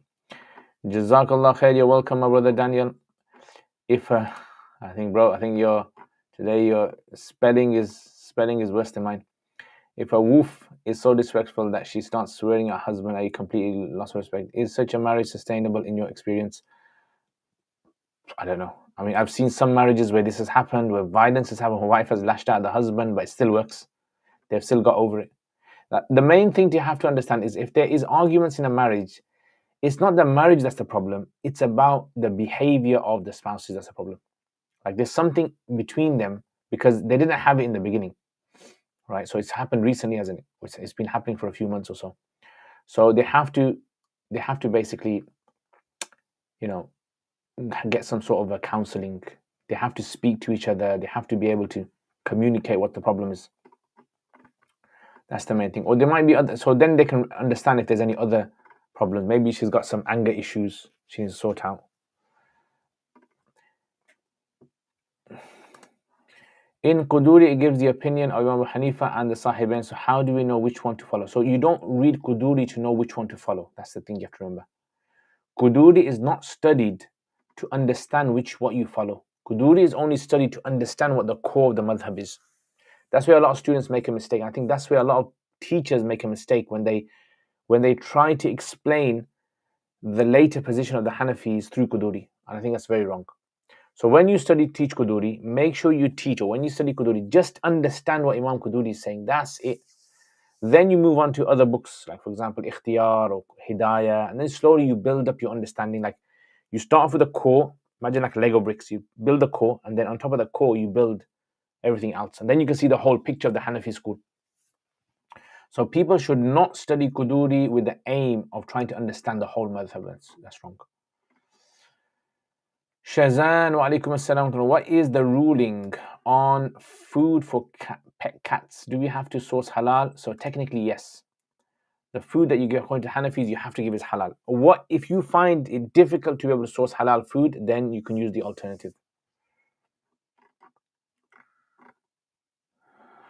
Jazakallah khair, you're welcome, my brother Daniel. If I think your spelling is worse than mine. If a wolf is so disrespectful that she starts swearing at her husband, are you completely lost respect? Is such a marriage sustainable in your experience? I don't know. I mean, I've seen some marriages where this has happened, where violence has happened, her wife has lashed out at the husband, but it still works. They've still got over it. The main thing you have to understand is if there is arguments in a marriage, it's not the marriage that's the problem. It's about the behavior of the spouses that's the problem. Like there's something between them because they didn't have it in the beginning, right? So it's happened recently, hasn't it? It's been happening for a few months or so. So they have to basically, get some sort of a counseling. They have to speak to each other. They have to be able to communicate what the problem is. That's the main thing. Or there might be other, so then they can understand if there's any other problems. Maybe she's got some anger issues she needs to sort out. In Quduri, it gives the opinion of Imam Hanifa and the Sahibain. So how do we know which one to follow? So you don't read Quduri to know which one to follow. That's the thing you have to remember. Quduri is not studied to understand what you follow. Quduri is only studied to understand what the core of the madhab is. That's where a lot of students make a mistake. I think that's where a lot of teachers make a mistake when they try to explain the later position of the Hanafis through Quduri. And I think that's very wrong. So when you teach Quduri, make sure you teach, or when you study Quduri, just understand what Imam Quduri is saying. That's it. Then you move on to other books, like for example, Ikhtiyar or Hidayah, and then slowly you build up your understanding. Like you start off with a core, imagine like Lego bricks. You build a core, and then on top of the core, you build everything else. And then you can see the whole picture of the Hanafi school. So people should not study Quduri with the aim of trying to understand the whole madhab. That's wrong. Shazan, wa alaikum assalam. What is the ruling on food for pet cats? Do we have to source halal? So technically, yes. The food that you get according to Hanafis, you have to give is halal. What if you find it difficult to be able to source halal food? Then you can use the alternative.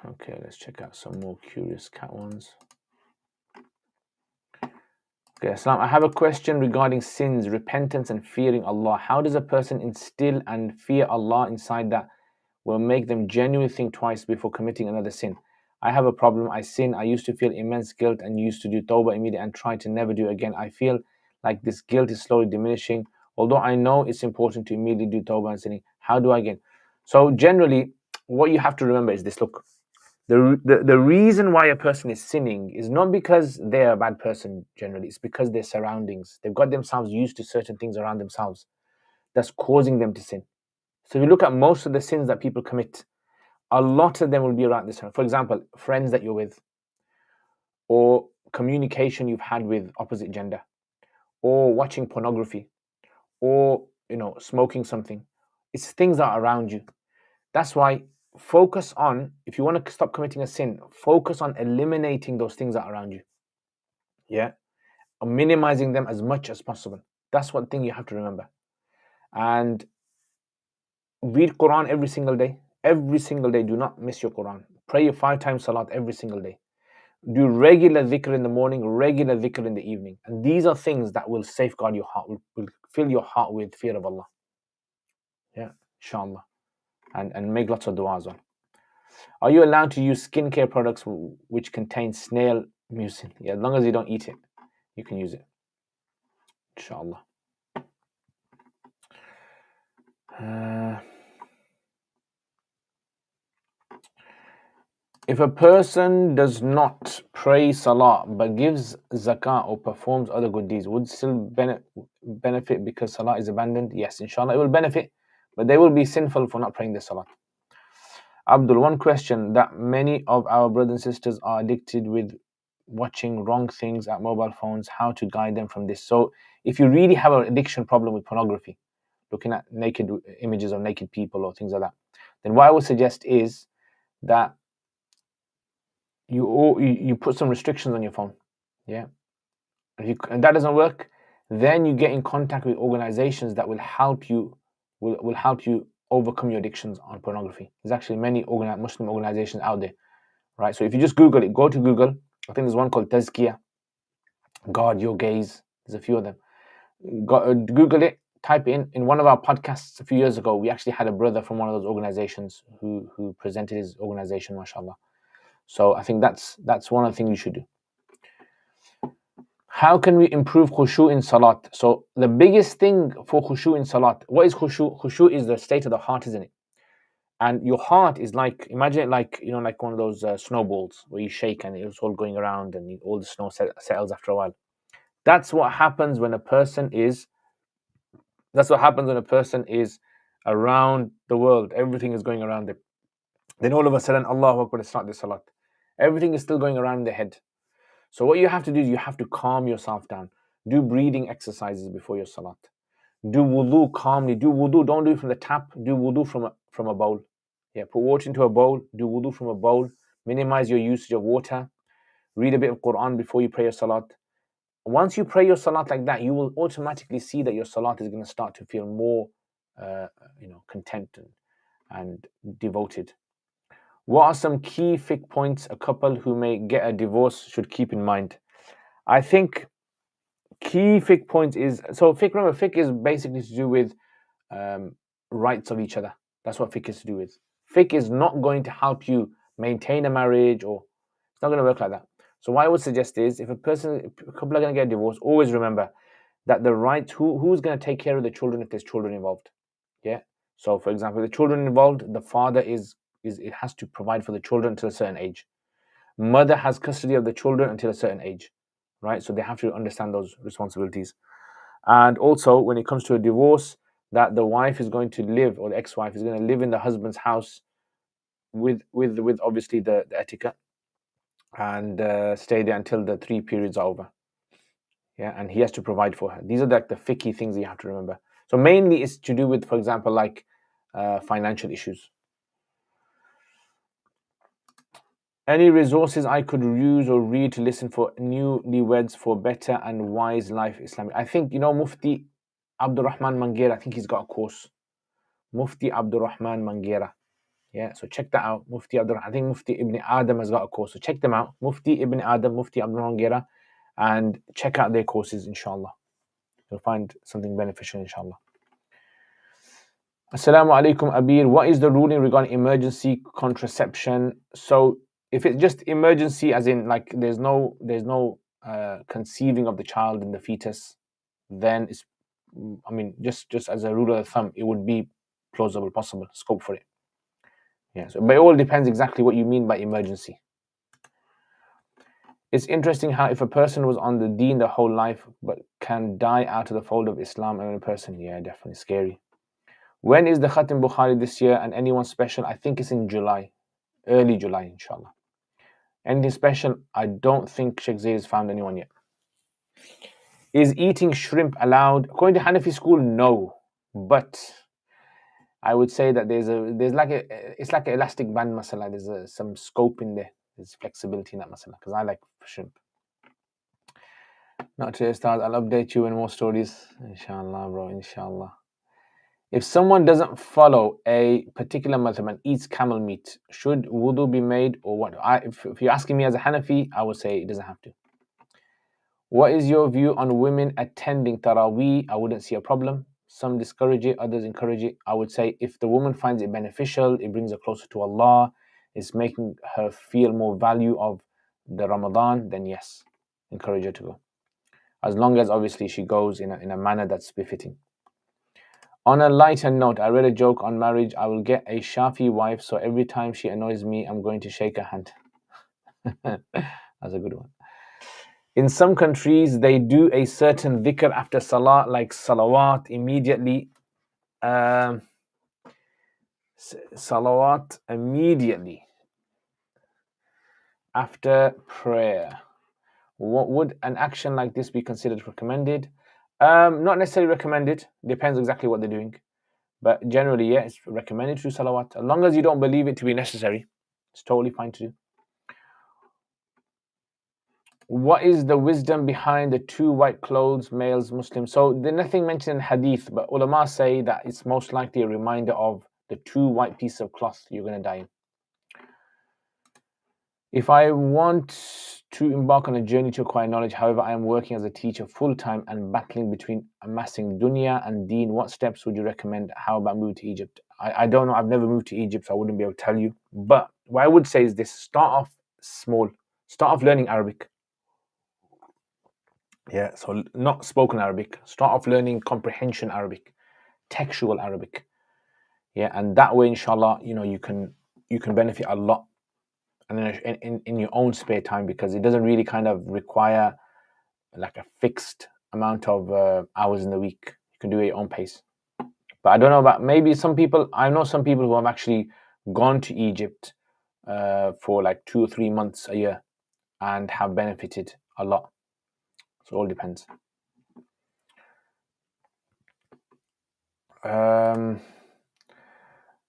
Okay, let's check out some more curious cat ones. Okay, Islam, I have a question regarding sins, repentance, and fearing Allah. How does a person instill and fear Allah inside that will make them genuinely think twice before committing another sin? I have a problem. I sin. I used to feel immense guilt and used to do tawbah immediately and try to never do it again. I feel like this guilt is slowly diminishing. Although I know it's important to immediately do tawbah and sinning. How do I again? So generally, what you have to remember is this. Look, the reason why a person is sinning is not because they're a bad person generally. It's because their surroundings. They've got themselves used to certain things around themselves that's causing them to sin. So if you look at most of the sins that people commit, a lot of them will be around this. For example, friends that you're with, or communication you've had with opposite gender, or watching pornography, or smoking something. It's things that are around you. That's why focus on, if you want to stop committing a sin, focus on eliminating those things that are around you. Yeah, or minimizing them as much as possible. That's one thing you have to remember. And read Quran every single day. Every single day. Do not miss your Quran. Pray your 5 times salat every single day. Do regular dhikr in the morning, regular dhikr in the evening. And these are things that will safeguard your heart, will fill your heart with fear of Allah. Yeah, inshallah. And make lots of dua as well. Are you allowed to use skincare products which contain snail mucin? Yeah, as long as you don't eat it, you can use it. Inshallah. If a person does not pray salah but gives zakah or performs other good deeds, would still benefit because salah is abandoned? Yes, inshallah, it will benefit, but they will be sinful for not praying the salah. Abdul, one question that many of our brothers and sisters are addicted with watching wrong things at mobile phones, how to guide them from this? So if you really have an addiction problem with pornography, looking at naked images of naked people or things like that, then what I would suggest is that you put some restrictions on your phone. Yeah. And that doesn't work, then you get in contact with organizations that will help you overcome your addictions on pornography. There's actually many Muslim organizations out there, right? So if you just Google it, go to Google. I think there's one called Tazkiyah, Guard Your Gaze. There's a few of them. Google it, type in one of our podcasts a few years ago. We actually had a brother from one of those organizations who presented his organization, mashallah. So I think that's one of the things you should do. How can we improve khushu in salat? So the biggest thing for khushu in salat, what is khushu? Khushu is the state of the heart, isn't it? And your heart is like, imagine it like, like one of those snowballs where you shake and it's all going around and all the snow settles after a while. That's what happens when a person is around the world. Everything is going around them. Then all of a sudden, Allahu Akbar, start the salat. Everything is still going around in the head. So what you have to do is you have to calm yourself down. Do breathing exercises before your salat. Do wudu calmly. Do wudu. Don't do it from the tap. Do wudu from a bowl. Yeah, put water into a bowl. Do wudu from a bowl. Minimize your usage of water. Read a bit of Quran before you pray your salat. Once you pray your salat like that, you will automatically see that your salat is going to start to feel more, content and devoted. What are some key fiqh points a couple who may get a divorce should keep in mind? I think key fiqh points is, so remember, fiqh is basically to do with rights of each other. That's what fiqh is to do with. Fiqh is not going to help you maintain a marriage, or it's not going to work like that. So what I would suggest is, if a couple are going to get a divorce, always remember that the rights, who's going to take care of the children if there's children involved. Yeah. So for example, the children involved, the father it has to provide for the children until a certain age. Mother has custody of the children until a certain age, right? So they have to understand those responsibilities. And also, when it comes to a divorce, that the wife is going to live, or the ex-wife is going to live in the husband's house with obviously the etiquette, and stay there until the 3 periods are over. Yeah, and he has to provide for her. These are like the fiqhy things you have to remember. So mainly it's to do with, for example, like financial issues. Any resources I could use or read to listen for newlyweds for better and wise life Islamic? I think, Mufti Abdurrahman Manghera, I think he's got a course. Mufti Abdurrahman Manghera. Yeah, so check that out. I think Mufti Ibn Adam has got a course. So check them out. Mufti Ibn Adam, Mufti Abdurrahman Manghera, and check out their courses, inshallah. You'll find something beneficial, inshallah. Assalamu alaikum, Abir. What is the ruling regarding emergency contraception? So if it's just emergency, as in like there's no conceiving of the child in the fetus, then it's, just as a rule of thumb, it would be plausible, possible, scope for it. Yeah. So, but it all depends exactly what you mean by emergency. It's interesting how if a person was on the deen the whole life, but can die out of the fold of Islam, and a person, yeah, definitely scary. When is the Khatim Bukhari this year, and anyone special? I think it's in July, early July, inshallah. Anything special? I don't think Sheikh Zayd has found anyone yet. Is eating shrimp allowed? According to Hanafi school, no. But I would say that it's like an elastic band masala. There's some scope in there. There's flexibility in that masala, because I like shrimp. Not today, stars. I'll update you when more stories. Inshallah, bro. Inshallah. If someone doesn't follow a particular madhab and eats camel meat, should wudu be made, or what? If you're asking me as a Hanafi, I would say it doesn't have to. What is your view on women attending Taraweeh? I wouldn't see a problem. Some discourage it, others encourage it. I would say if the woman finds it beneficial, it brings her closer to Allah, it's making her feel more value of the Ramadan, then yes, encourage her to go. As long as obviously she goes in a manner that's befitting. On a lighter note, I read a joke on marriage. I will get a Shafi wife, so every time she annoys me, I'm going to shake her hand. That's a good one. In some countries, they do a certain dhikr after salah, like salawat immediately. Salawat immediately after prayer. What would an action like this be considered recommended? Not necessarily recommended. Depends exactly what they're doing. But generally, yeah, it's recommended to do salawat. As long as you don't believe it to be necessary, it's totally fine to do. What is the wisdom behind the 2 white clothes, males, Muslims? So there's nothing mentioned in hadith, but ulama say that it's most likely a reminder of the 2 white pieces of cloth you're going to die in. If I want to embark on a journey to acquire knowledge, however, I am working as a teacher full-time and battling between amassing dunya and deen, what steps would you recommend? How about moving to Egypt? I don't know. I've never moved to Egypt, so I wouldn't be able to tell you. But what I would say is this: start off small. Start off learning Arabic. Yeah, so not spoken Arabic. Start off learning comprehension Arabic, textual Arabic. Yeah, and that way, inshallah, you can benefit a lot, and in your own spare time, because it doesn't really kind of require like a fixed amount of hours in the week. You can do it at your own pace. But I don't know about, maybe some people. I know some people who have actually gone to Egypt for like 2 or 3 months a year and have benefited a lot. So it all depends.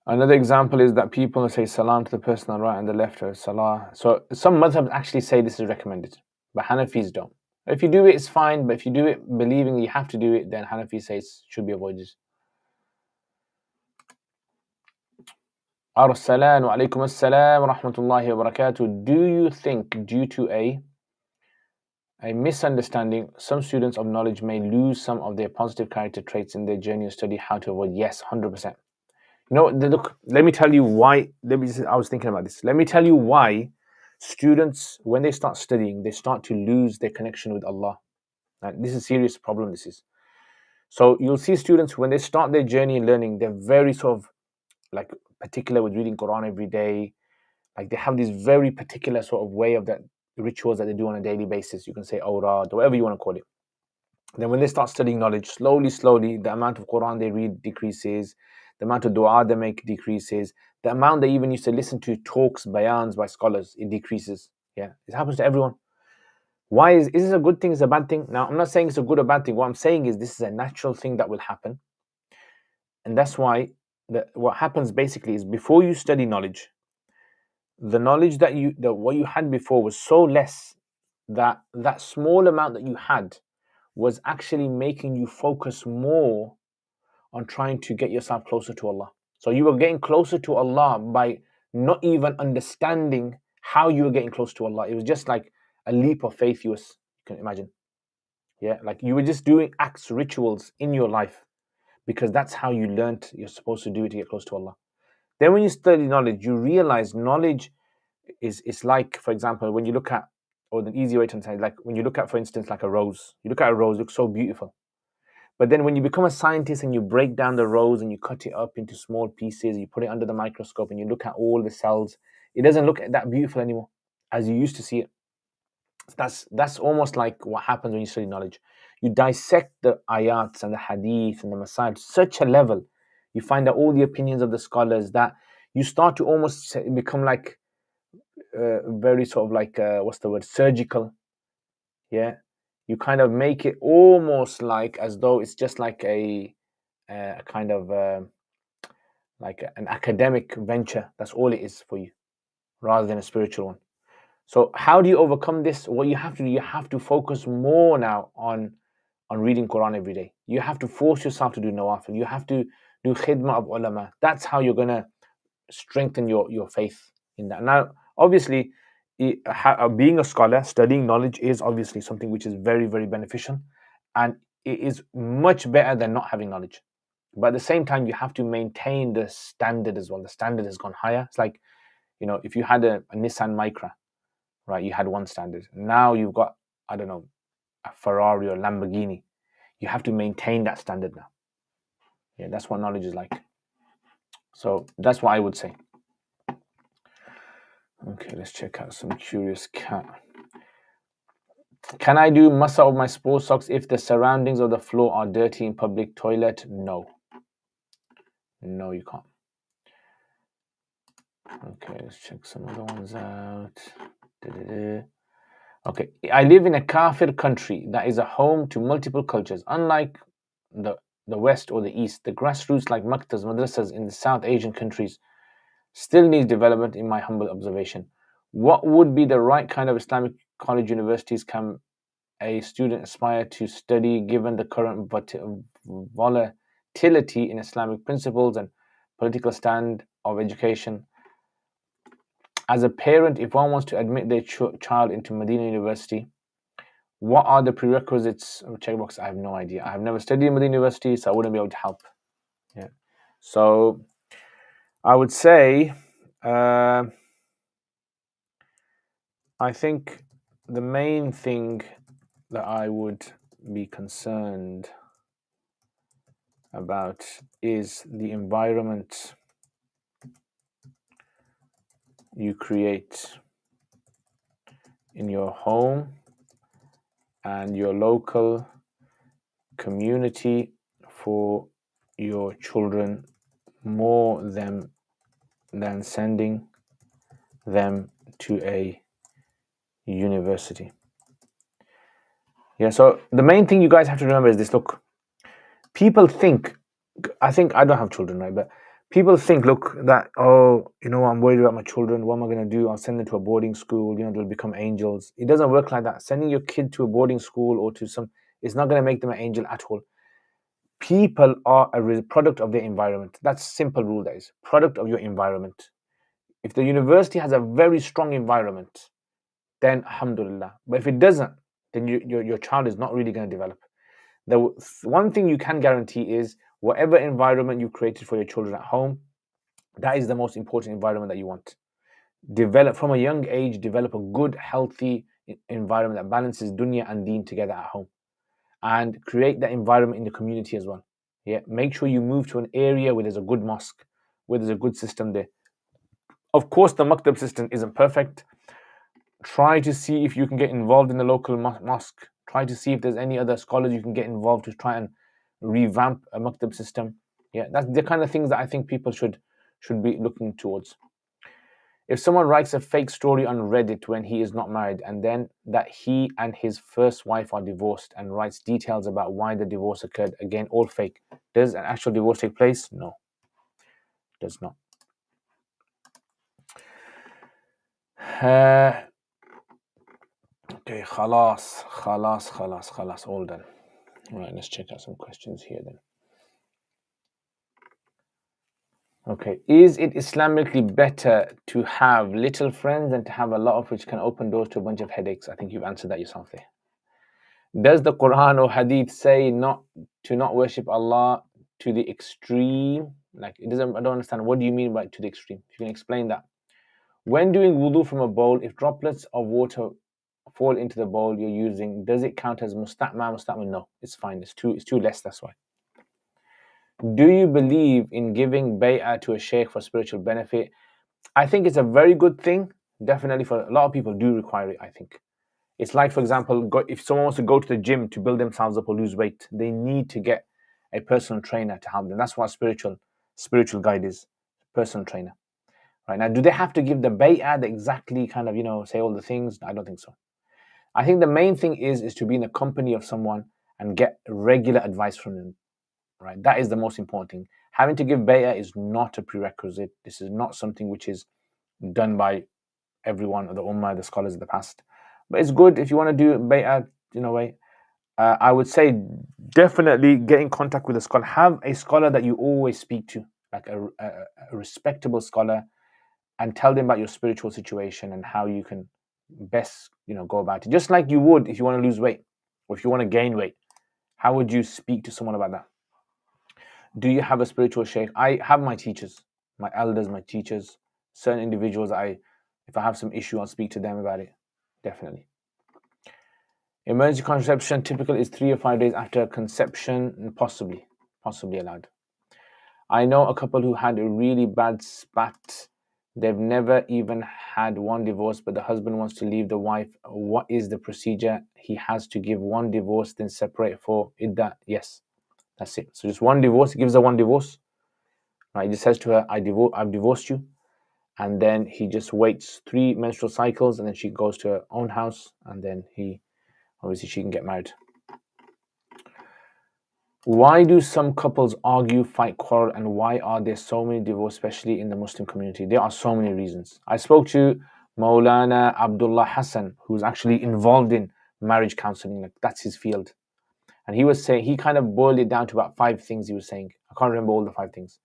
Another example is that people say salam to the person on the right and the left, or salah. So some madhabs actually say this is recommended, but Hanafis don't. If you do it, it's fine, but if you do it believing you have to do it, then Hanafi says it should be avoided. Arsalan wa alaikum assalam wa rahmatullahi wa barakatuh. Do you think due to a misunderstanding, some students of knowledge may lose some of their positive character traits in their journey of study? How to avoid? Yes, 100%. Look, let me tell you why. I was thinking about this. Let me tell you why students, when they start studying, they start to lose their connection with Allah. And this is a serious problem, this is. So you'll see students, when they start their journey in learning, they're very sort of like particular with reading Quran every day. Like they have this very particular sort of way of that rituals that they do on a daily basis. You can say awrad, whatever you want to call it. Then when they start studying knowledge, slowly, the amount of Quran they read decreases, the amount of dua they make decreases, the amount they even used to listen to talks, bayans by scholars, it decreases. Yeah, it happens to everyone. Why is this a good thing? Is a bad thing? Now, I'm not saying it's a good or bad thing. What I'm saying is this is a natural thing that will happen, and that's why what happens basically is before you study knowledge, the knowledge that what you had before was so less that small amount that you had was actually making you focus more on trying to get yourself closer to Allah. So you were getting closer to Allah by not even understanding how you were getting close to Allah. It was just like a leap of faith, you can imagine. Yeah, like you were just doing acts, rituals in your life because that's how you learned you're supposed to do it to get close to Allah. Then when you study knowledge, you realize knowledge is like, for example, when you look at, or the easy way to understand, like when you look at, for instance, like a rose. You look at a rose, it looks so beautiful. But then when you become a scientist and you break down the rose and you cut it up into small pieces, you put it under the microscope and you look at all the cells, it doesn't look that beautiful anymore as you used to see it. That's almost like what happens when you study knowledge. You dissect the ayats and the hadith and the masail to such a level, you find out all the opinions of the scholars, that you start to almost become like very sort of like what's the word, surgical. Yeah, you kind of make it almost like as though it's just like a kind of like an academic venture. That's all it is for you, rather than a spiritual one. So how do you overcome this? What you have to do, you have to focus more now on reading Quran every day. You have to force yourself to do nawafil. You have to do khidmah of ulama. That's how you're going to strengthen your faith in that. Now, obviously, being a scholar, studying knowledge is obviously something which is very, very beneficial, and it is much better than not having knowledge. But at the same time, you have to maintain the standard as well. The standard has gone higher. It's like, if you had a Nissan Micra, right? You had one standard. Now you've got, I don't know, a Ferrari or Lamborghini. You have to maintain that standard now. Yeah, that's what knowledge is like. So that's what I would say. Okay, let's check out some curious cat. Can I do masa of my sports socks if the surroundings of the floor are dirty in public toilet? No. No, you can't. Okay, let's check some other ones out. Okay, I live in a kafir country that is a home to multiple cultures. Unlike the West or the East, the grassroots like maktas, madrasas in the South Asian countries still needs development in my humble observation. What would be the right kind of Islamic college universities can a student aspire to study given the current volatility in Islamic principles and political stand of education? As a parent, if one wants to admit their child into Medina University, what are the prerequisites? Checkbox, I have no idea. I have never studied in Medina University, so I wouldn't be able to help. Yeah. So I would say, I think the main thing that I would be concerned about is the environment you create in your home and your local community for your children, more than sending them to a university. Yeah, so the main thing you guys have to remember is this. Look, people think, I don't have children, right? But people think, look, that, oh, you know, I'm worried about my children. What am I going to do? I'll send them to a boarding school. You know, they'll become angels. It doesn't work like that. Sending your kid to a boarding school or to some, it's not going to make them an angel at all. People are a product of their environment. That's simple rule, that is. Product of your environment. If the university has a very strong environment, then alhamdulillah. But if it doesn't, then your child is not really going to develop. The one thing you can guarantee is whatever environment you created for your children at home, that is the most important environment that you want. Develop from a young age, develop a good, healthy environment that balances dunya and deen together at home. And create that environment in the community as well. Yeah, make sure you move to an area where there's a good mosque, where there's a good system there. Of course, the maktab system isn't perfect. Try to see if you can get involved in the local mosque. Try to see if there's any other scholars you can get involved to try and revamp a maktab system. Yeah, that's the kind of things that I think people should be looking towards. If someone writes a fake story on Reddit when he is not married, and then that he and his first wife are divorced, and writes details about why the divorce occurred, again, all fake. Does an actual divorce take place? No, it does not. Okay, khalas, all done. All right, let's check out some questions here then. Okay, is it Islamically better to have little friends than to have a lot of which can open doors to a bunch of headaches? I think you've answered that yourself there. Does the Quran or Hadith say not worship Allah to the extreme? Like, it doesn't. I don't understand. What do you mean by to the extreme? If you can explain that. When doing wudu from a bowl, if droplets of water fall into the bowl you're using, does it count as musta'ma? No, it's fine. It's too less. That's why. Do you believe in giving bay'ah to a sheikh for spiritual benefit? I think it's a very good thing. Definitely, for a lot of people do require it, I think. It's like, for example, if someone wants to go to the gym to build themselves up or lose weight, they need to get a personal trainer to help them. That's what a spiritual guide is, personal trainer. Right now, do they have to give the bay'ah, exactly kind of, say all the things? I don't think so. I think the main thing is to be in the company of someone and get regular advice from them. Right, that is the most important thing. Having to give bay'ah is not a prerequisite. This is not something which is done by everyone of the ummah, the scholars of the past. But it's good if you want to do bay'ah in a way. I would say definitely get in contact with a scholar. Have a scholar that you always speak to, like a respectable scholar, and tell them about your spiritual situation and how you can best, go about it. Just like you would if you want to lose weight or if you want to gain weight. How would you speak to someone about that? Do you have a spiritual sheikh? I have my teachers, my elders, my teachers, certain individuals. If I have some issue, I'll speak to them about it. Definitely. Emergency contraception typical is 3 or 5 days after conception, possibly allowed. I know a couple who had a really bad spat. They've never even had one divorce, but the husband wants to leave the wife. What is the procedure? He has to give one divorce, then separate for iddah. Yes, that's it. So just one divorce. He gives her one divorce. Right? He just says to her, I've divorced you. And then he just waits 3 menstrual cycles, and then she goes to her own house, and then obviously she can get married. Why do some couples argue, fight, quarrel, and why are there so many divorces, especially in the Muslim community? There are so many reasons. I spoke to Maulana Abdullah Hassan, who's actually involved in marriage counseling, like that's his field. And he was saying, he kind of boiled it down to about 5 things he was saying. I can't remember all the 5 things.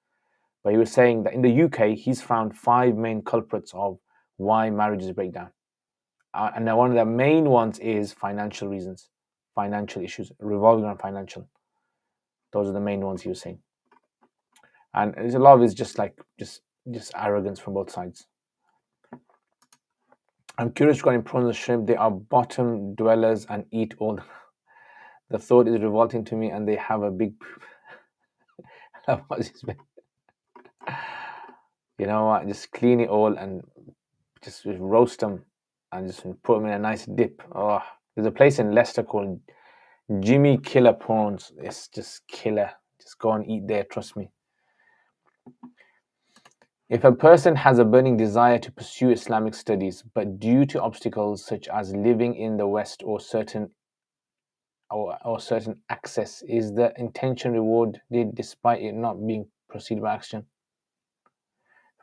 But he was saying that in the UK, he's found 5 main culprits of why marriages break down. And one of the main ones is financial reasons, financial issues, revolving around financial. Those are the main ones he was saying. And there's a lot of it's just like, just arrogance from both sides. I'm curious regarding prawns and shrimp. They are bottom dwellers and eat all. The thought is revolting to me, and they have a big. You know what? Just clean it all and just roast them and just put them in a nice dip. Oh, there's a place in Leicester called Jimmy Killer Prawns. It's just killer. Just go and eat there. Trust me. If a person has a burning desire to pursue Islamic studies, but due to obstacles such as living in the West or certain access, is the intention rewarded despite it not being proceeded by action?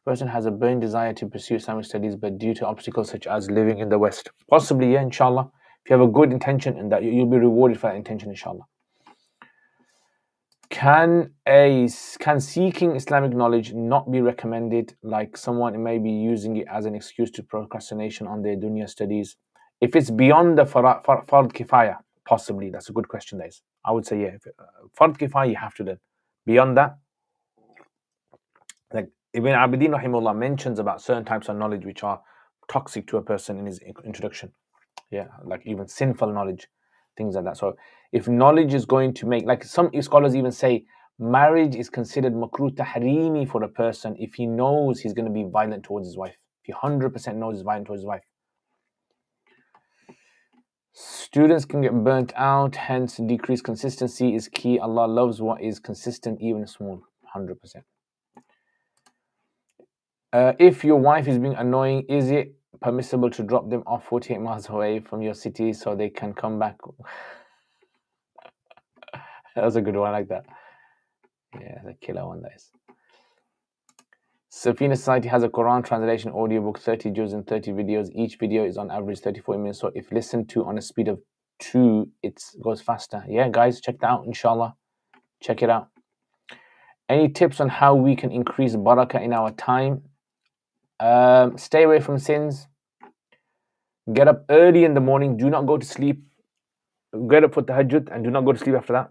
The person has a burning desire to pursue Islamic studies, but due to obstacles such as living in the West. Possibly, yeah, inshallah. If you have a good intention in that, you'll be rewarded for that intention, inshallah. Can seeking Islamic knowledge not be recommended, like someone may be using it as an excuse to procrastination on their dunya studies? If it's beyond the fard kifaya, possibly. That's a good question, that is. I would say, yeah. Fard kifaya, you have to learn. Beyond that, like Ibn Abidin rahimahullah mentions about certain types of knowledge which are toxic to a person in his introduction. Yeah, like even sinful knowledge, things like that. So if knowledge is going to make, like some scholars even say, marriage is considered makruh tahrimi for a person if he knows he's going to be violent towards his wife. If he 100% knows he's violent towards his wife. Students can get burnt out, hence decreased consistency is key. Allah loves what is consistent, even small. 100%. If your wife is being annoying, is it permissible to drop them off 48 miles away from your city so they can come back? That was a good one, I like that. Yeah, the killer one, that is. Safina Society has a Quran translation audiobook, 30 juz and 30 videos. Each video is on average 34 minutes. So if listened to on a speed of 2, it goes faster. Yeah, guys, check that out, inshallah. Check it out. Any tips on how we can increase barakah in our time? Stay away from sins. Get up early in the morning. Do not go to sleep. Get up for tahajjud and do not go to sleep after that.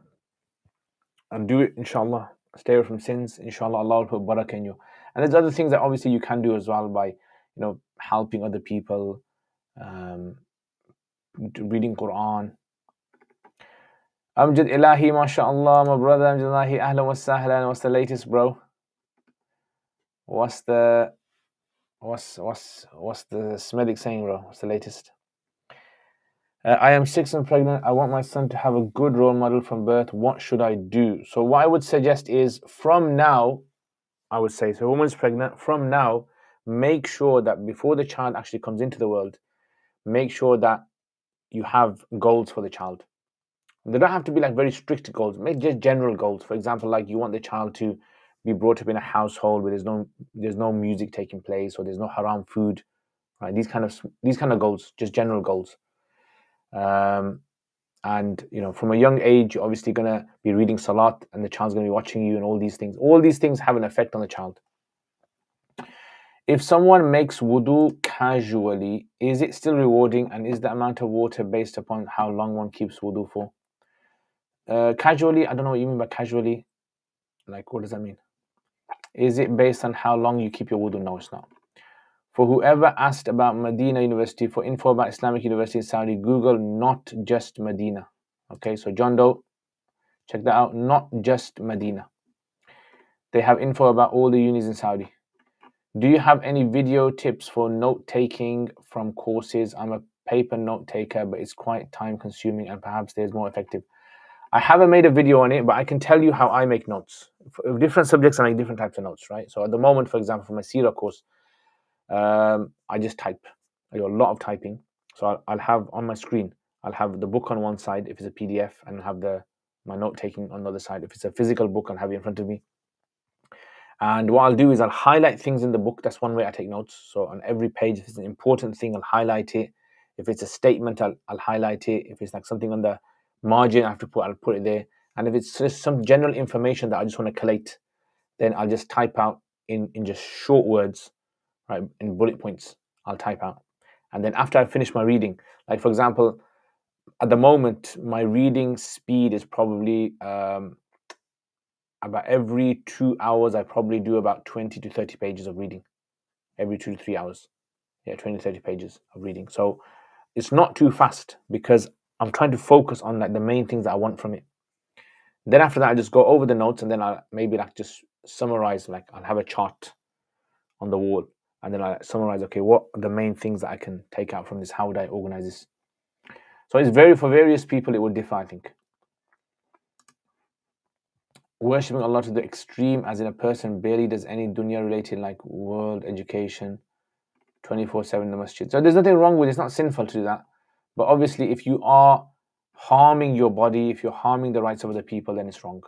And do it, inshallah. Stay away from sins. Inshallah, Allah will put barakah in you. And there's other things that obviously you can do as well by, helping other people, reading Quran. Amjad Ilahi, mashallah, my brother Amjad Ilahi, ahlan wa sahlan. What's the latest, bro? What's the Semitic saying, bro? What's the latest? I am 6 and pregnant. I want my son to have a good role model from birth. What should I do? So what I would suggest is, from now, I would say, so a woman's pregnant, from now, make sure that before the child actually comes into the world, make sure that you have goals for the child. They don't have to be like very strict goals. Make just general goals. For example, like you want the child to be brought up in a household where there's no music taking place, or there's no haram food, right? These kind of goals, just general goals. And from a young age, you're obviously going to be reading salat, and the child's going to be watching you, and all these things have an effect on the child. If someone makes wudu casually, is it still rewarding, and is the amount of water based upon how long one keeps wudu for? Casually, I don't know what you mean by casually. Like, what does that mean? Is it based on how long you keep your wudu? No, it's not. For whoever asked about Medina University, for info about Islamic University in Saudi, Google not just Medina. Okay, so John Doe, check that out. Not just Medina. They have info about all the unis in Saudi. Do you have any video tips for note taking from courses? I'm a paper note taker, but it's quite time consuming, and perhaps there's more effective. I haven't made a video on it, but I can tell you how I make notes. For different subjects, I make different types of notes, right? So at the moment, for example, for my Sira course, I just type. I do a lot of typing. So I'll have on my screen, I'll have the book on one side if it's a PDF, and I'll have my note taking on the other side. If it's a physical book, I'll have it in front of me. And what I'll do is I'll highlight things in the book. That's one way I take notes. So on every page, if it's an important thing, I'll highlight it. If it's a statement, I'll highlight it. If it's like something on the margin I'll put it there. And if it's just some general information that I just want to collate, then I'll just type out in just short words, right, in bullet points, I'll type out. And then after I finish my reading, like for example, at the moment, my reading speed is probably about every 2 hours, I probably do about 20 to 30 pages of reading. Every 2 to 3 hours. Yeah, 20 to 30 pages of reading. So it's not too fast because I'm trying to focus on like the main things that I want from it. Then after that, I just go over the notes and then I'll maybe like just summarize, like I'll have a chart on the wall and then I summarize, okay, what are the main things that I can take out from this? How would I organize this? So it's for various people, it would differ, I think. Worshipping Allah to the extreme, as in a person barely does any dunya related like world education 24/7 in the masjid. So there's nothing wrong with it. It's not sinful to do that. But obviously, if you are harming your body, if you're harming the rights of other people, then it's wrong.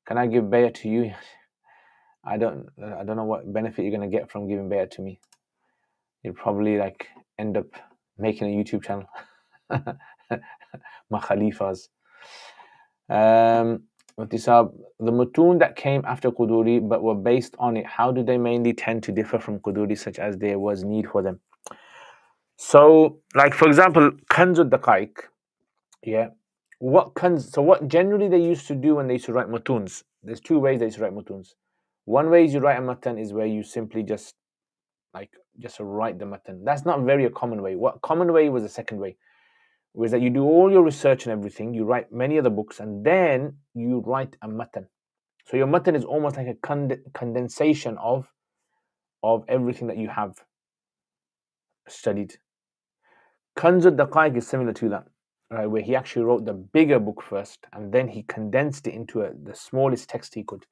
Can I give bay'ah to you? I don't know what benefit you're going to get from giving bay'ah to me. You'll probably like end up making a YouTube channel. My Khalifas. The mutun that came after Quduri but were based on it, how do they mainly tend to differ from Quduri, such as there was need for them? So, like for example, Kanzud Daqaiq, yeah. What generally they used to do when they used to write mutuns, there's two ways they used to write mutuns. One way is you write a matan is where you simply just write the matan. That's not very a common way. What common way was the second way, was that you do all your research and everything, you write many other books, and then you write a matan. So your matan is almost like a condensation of everything that you have studied. Kanzud Daqaiq is similar to that, right, where he actually wrote the bigger book first, and then he condensed it into the smallest text he could.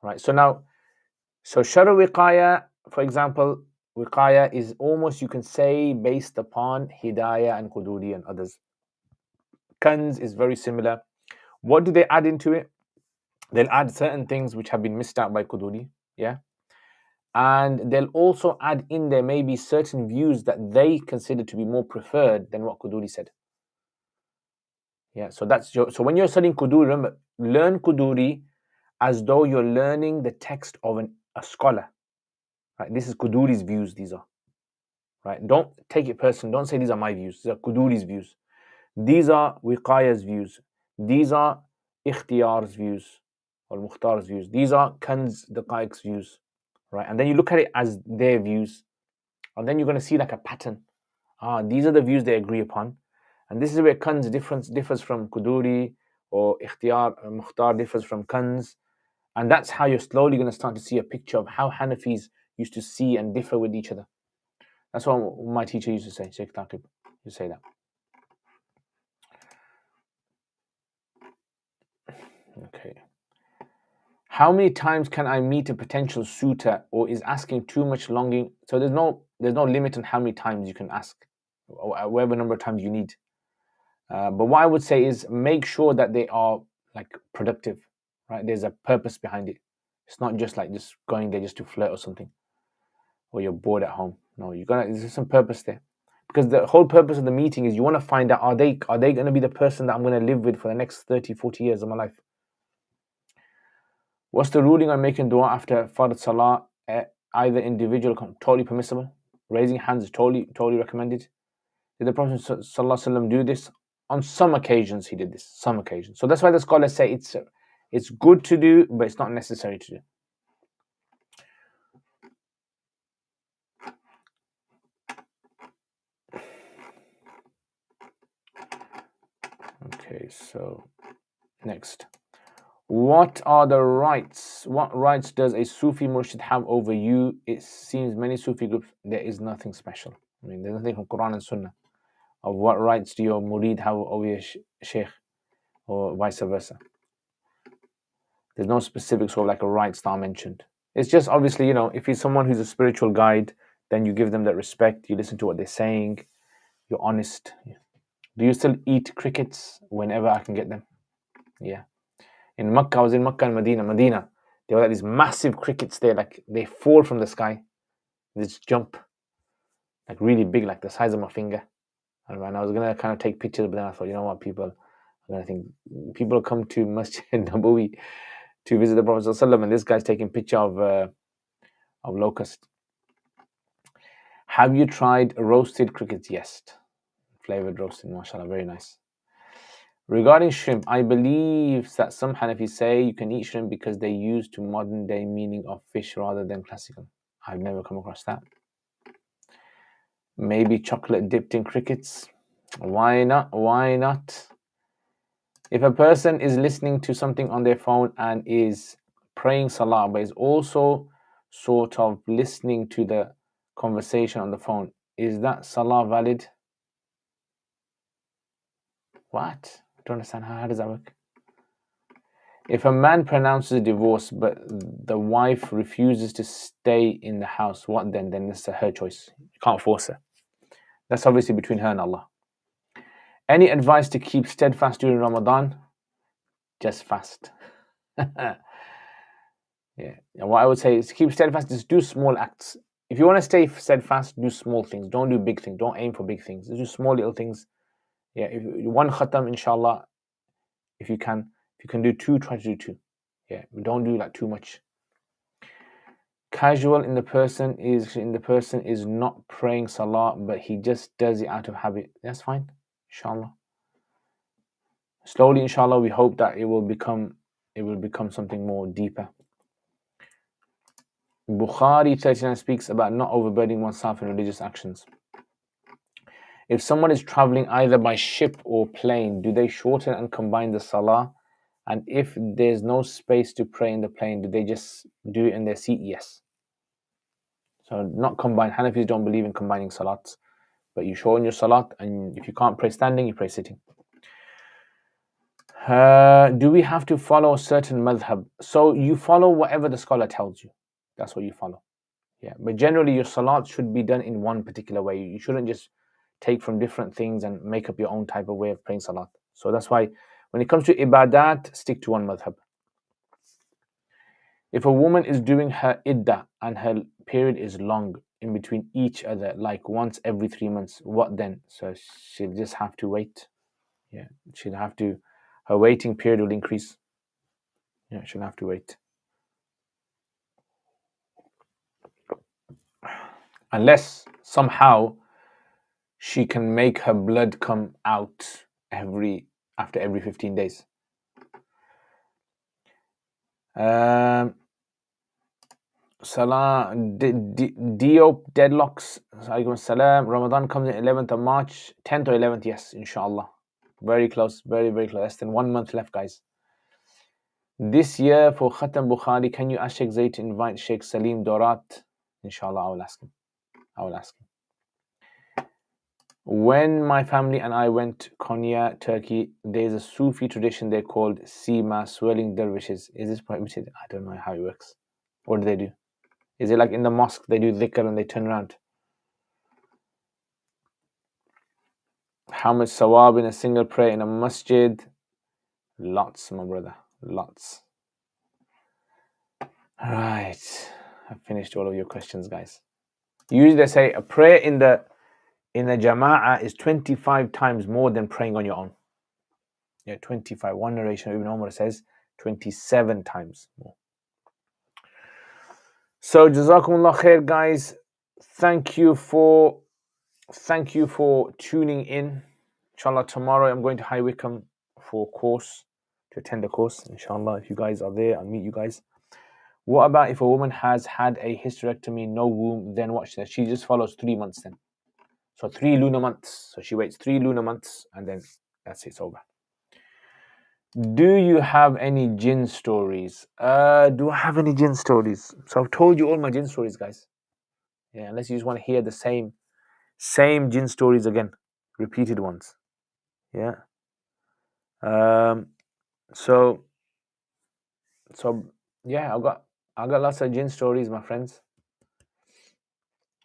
Right. So Shar Wiqaya, for example, Wiqaya is almost, you can say, based upon Hidayah and Quduri and others. Kanz is very similar. What do they add into it? They'll add certain things which have been missed out by Quduri, yeah. And they'll also add in there maybe certain views that they consider to be more preferred than what Quduri said. Yeah, so so when you're studying Quduri, remember, learn Quduri as though you're learning the text of a scholar. Right? This is Quduri's views, these are. Right? Don't take it personally. Don't say these are my views. These are Quduri's views. These are Wiqaya's views. These are Ikhtiyar's views or Mukhtar's views. These are Kanz Daqaiq's views. Right? And then you look at it as their views. And then you're going to see like a pattern. These are the views they agree upon. And this is where Kanz differs from Quduri, or Ikhtiyar, Mukhtar differs from Kanz. And that's how you're slowly going to start to see a picture of how Hanafis used to see and differ with each other. That's what my teacher used to say, Sheikh Taqib used to say that. Okay. How many times can I meet a potential suitor, or is asking too much longing? So there's no limit on how many times you can ask, or whatever number of times you need. But what I would say is make sure that they are like productive, right? There's a purpose behind it. It's not just like just going there just to flirt or something, or you're bored at home. No, there's some purpose there, because the whole purpose of the meeting is you want to find out, are they going to be the person that I'm going to live with for the next 30, 40 years of my life? What's the ruling on making dua after Fard Salah? Either individual, totally permissible. Raising hands is totally recommended. Did the Prophet ﷺ do this? On some occasions he did this, some occasions. So that's why the scholars say it's good to do, but it's not necessary to do. Okay, so next. What are the rights? What rights does a Sufi murshid have over you? It seems many Sufi groups, there is nothing special. I mean, there's nothing from Quran and Sunnah of what rights do your murid have over your sheikh, or vice versa. There's no specific sort of like a rights that are mentioned. It's just obviously, if he's someone who's a spiritual guide, then you give them that respect, you listen to what they're saying, you're honest. Do you still eat crickets whenever I can get them? Yeah. In Makkah, I was in Makkah and Medina. There were like these massive crickets there, like they fall from the sky, they just jump, like really big, like the size of my finger. And I was gonna kind of take pictures, but then I thought, you know what, people are gonna think people come to Masjid Nabawi to visit the Prophet ﷺ, and this guy's taking picture of locust. Have you tried roasted crickets? Yes, flavored roasted, mashallah, very nice. Regarding shrimp, I believe that some Hanafis say you can eat shrimp because they use to modern day meaning of fish rather than classical. I've never come across that. Maybe chocolate dipped in crickets. Why not? Why not? If a person is listening to something on their phone and is praying salah, but is also sort of listening to the conversation on the phone, is that salah valid? What? I don't understand. How does that work? If a man pronounces a divorce but the wife refuses to stay in the house, what then? Then it's her choice. You can't force her. That's obviously between her and Allah. Any advice to keep steadfast during Ramadan? Just fast. Yeah. And what I would say is keep steadfast, just do small acts. If you want to stay steadfast, do small things. Don't do big things. Don't aim for big things. Just do small little things. Yeah. If one khatam, inshallah, if you can do two, try to do two. Yeah. Don't do like too much. Casual in the person is not praying salah, but he just does it out of habit. That's fine, inshallah. Slowly, inshallah, we hope that it will become something more deeper. Bukhari 39 speaks about not overburdening oneself in religious actions. If someone is traveling either by ship or plane, do they shorten and combine the salah? And if there's no space to pray in the plane, do they just do it in their seat? Yes. So not combine. Hanafis don't believe in combining salats, but you shorten your salat, and if you can't pray standing, you pray sitting. Do we have to follow a certain madhab? So you follow whatever the scholar tells you. That's what you follow. Yeah, but generally your salat should be done in one particular way. You shouldn't just take from different things and make up your own type of way of praying salat. So that's why when it comes to ibadat, stick to one madhab. If a woman is doing her iddah and her period is long in between each other, like once every 3 months, what then? So she'll just have to wait. Yeah, she'll have to, her waiting period will increase. Yeah, she'll have to wait. Unless somehow she can make her blood come out after every 15 days. Salam, Diop deadlocks. Salam. Ramadan comes in 11th of March, 10th or 11th. Yes, inshallah. Very close, very, very close. Less than 1 month left, guys. This year for Khatam Bukhari, can you ask Sheikh Zayd to invite Sheikh Salim Dorat? Inshallah, I will ask him. When my family and I went to Konya, Turkey, there's a Sufi tradition there called Sima, swirling dervishes. Is this prohibited? I don't know how it works. What do they do? Is it like in the mosque, they do dhikr and they turn around? How much sawab in a single prayer in a masjid? Lots, my brother. Lots. Right. I've finished all of your questions, guys. Usually they say a prayer in the jama'ah is 25 times more than praying on your own. Yeah, 25. One narration of Ibn Umar says 27 times more. So Jazakumullah khair, guys. Thank you for tuning in. Inshallah, tomorrow I'm going to High Wycombe for a course, to attend a course. Inshallah, if you guys are there, I'll meet you guys. What about if a woman has had a hysterectomy, no womb, then what? She just follows 3 months then. So 3 lunar months. So she waits 3 lunar months and then that's it, it's over. Do you have any jinn stories? Do I have any jinn stories? So I've told you all my jinn stories, guys. Yeah, unless you just want to hear the same jinn stories again, repeated ones. Yeah. So yeah, I got lots of jinn stories, my friends.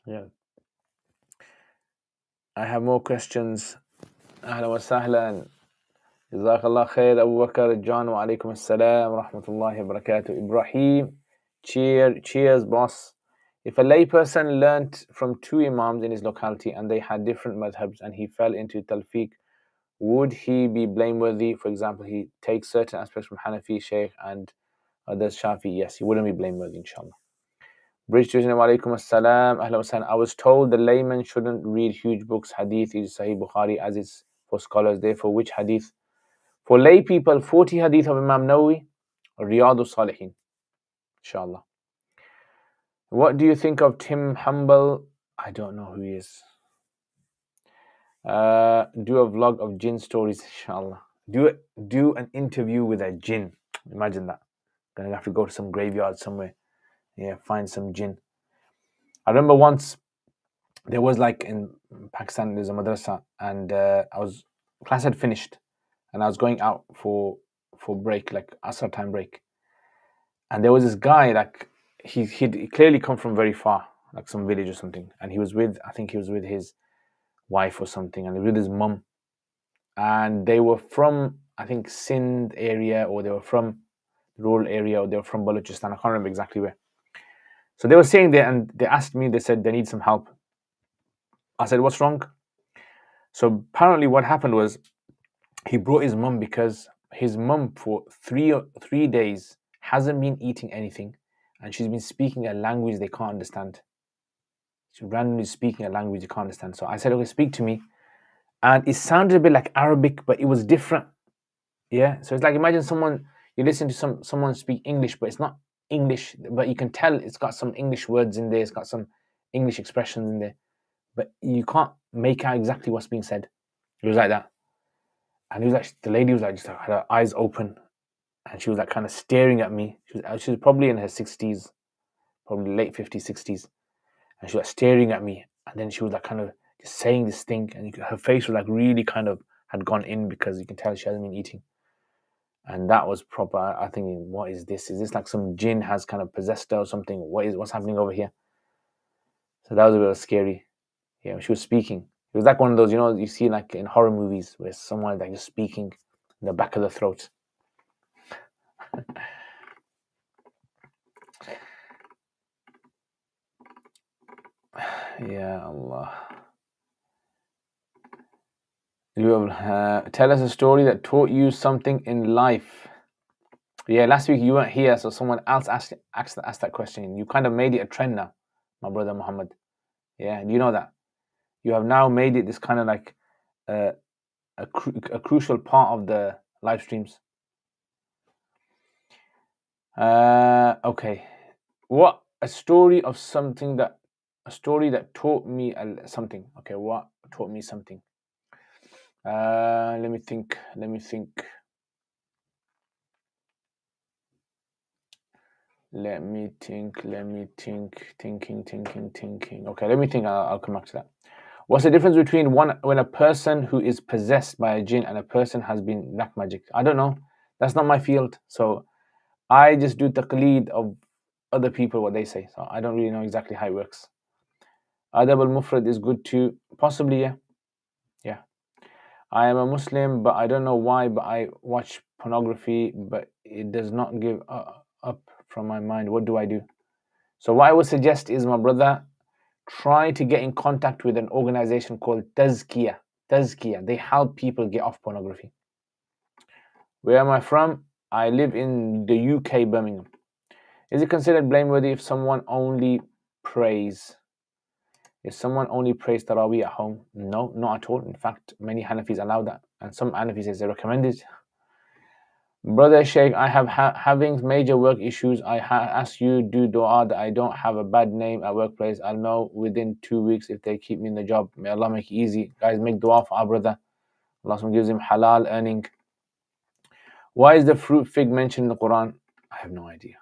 Yeah. I have more questions. Ahlan wa sahlan. Jazakallah khair, Abu Bakr, John, wa alaikum assalam, wa rahmatullahi wa barakatuh. Ibrahim, cheers, boss. If a layperson learnt from two imams in his locality and they had different madhabs and he fell into talfiq, would he be blameworthy? For example, he takes certain aspects from Hanafi Shaykh and others Shafi. Yes, he wouldn't be blameworthy, inshallah. Bridge to wa alaikum assalam, ahlan wa sahlan. I was told the layman shouldn't read huge books. Hadith is Sahih Bukhari as it's for scholars. Therefore, which hadith? For lay people, 40 hadith of Imam Nawawi, Riyadh Salihin, inshallah. What do you think of Tim Humble? I don't know who he is. Do a vlog of jinn stories, inshallah. Do an interview with a jinn. Imagine that. Gonna have to go to some graveyard somewhere. Yeah, find some jinn. I remember once there was like in Pakistan, there's a madrasa, and class had finished, and I was going out for break, like Asr time break. And there was this guy, like he'd clearly come from very far, like some village or something. And I think he was with his wife or something, and he was with his mum. And they were from, I think, Sindh area, or they were from rural area, or they were from Balochistan. I can't remember exactly where. So they were saying there, and they asked me, they said they need some help. I said, what's wrong? So apparently what happened was he brought his mum because his mum for 3 days hasn't been eating anything, and she's been speaking a language they can't understand. She's randomly speaking a language you can't understand. So I said, okay, speak to me. And it sounded a bit like Arabic, but it was different. Yeah. So it's like, imagine you listen to someone speak English, but it's not English, but you can tell it's got some English words in there, it's got some English expressions in there, but you can't make out exactly what's being said. It was like that. And the lady was like, just had her eyes open, and she was like kind of staring at me. She was probably in her 60s, probably late 50s, 60s. And she was like staring at me. And then she was like kind of just saying this thing. And her face was like really kind of had gone in, because you can tell she hasn't been eating. And that was proper. I thinking, what is this? Is this like some jinn has kind of possessed her or something? What's happening over here? So that was a bit scary. Yeah, she was speaking. It was like one of those, you see like in horror movies where someone like just speaking in the back of the throat. Yeah, Allah. Tell us a story that taught you something in life. Yeah, last week you weren't here, so someone else asked that question. You kind of made it a trend now, my brother Muhammad. Yeah, do you know that? You have now made it this kind of like a crucial part of the live streams. Okay. What a story that taught me something. Okay, what taught me something? Let me think. Thinking. Okay, let me think. I'll come back to that. What's the difference between when a person who is possessed by a jinn and a person has been black magic? I don't know. That's not my field. So I just do taqleed of other people, what they say. So I don't really know exactly how it works. Adab al-Mufrad is good too. Possibly, yeah. Yeah. I am a Muslim, but I don't know why, but I watch pornography, but it does not give up from my mind. What do I do? So what I would suggest is, my brother, try to get in contact with an organization called Tazkiyah. They help people get off pornography. Where am I from? I live in the UK, Birmingham. Is it considered blameworthy if someone only prays? If someone only prays Taraweeh at home? No, not at all. In fact, many Hanafis allow that, and some Hanafis say they recommend it. Brother Sheikh, I have having major work issues. I ask you do dua that I don't have a bad name at workplace. I'll know within 2 weeks if they keep me in the job. May Allah make it easy. Guys, make dua for our brother. Allah gives him halal earning. Why is the fruit fig mentioned in the Quran? I have no idea.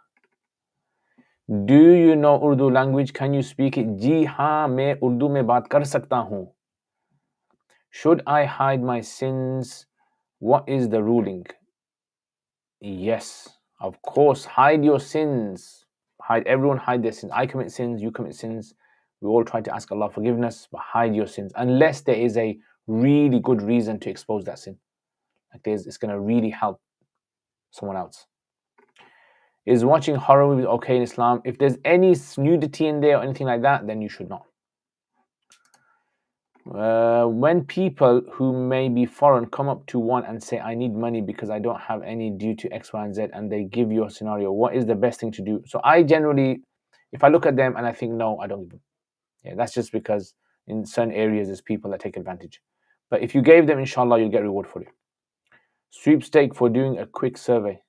Do you know Urdu language? Can you speak it? जी हाँ, मैं उर्दू में बात कर सकता हूँ. Should I hide my sins? What is the ruling? Yes, of course, hide your sins. Everyone hide their sins. I commit sins, you commit sins. We all try to ask Allah forgiveness, but hide your sins unless there is a really good reason to expose that sin. Like it's going to really help someone else. Is watching horror movies okay in Islam? If there's any nudity in there or anything like that, then you should not. When people who may be foreign come up to one and say, I need money because I don't have any due to X, Y, and Z, and they give you a scenario, what is the best thing to do? So I generally, if I look at them and I think, no, I don't give them. Yeah, that's just because in certain areas there's people that take advantage. But if you gave them, inshallah, you'll get reward for it. Sweepstake for doing a quick survey.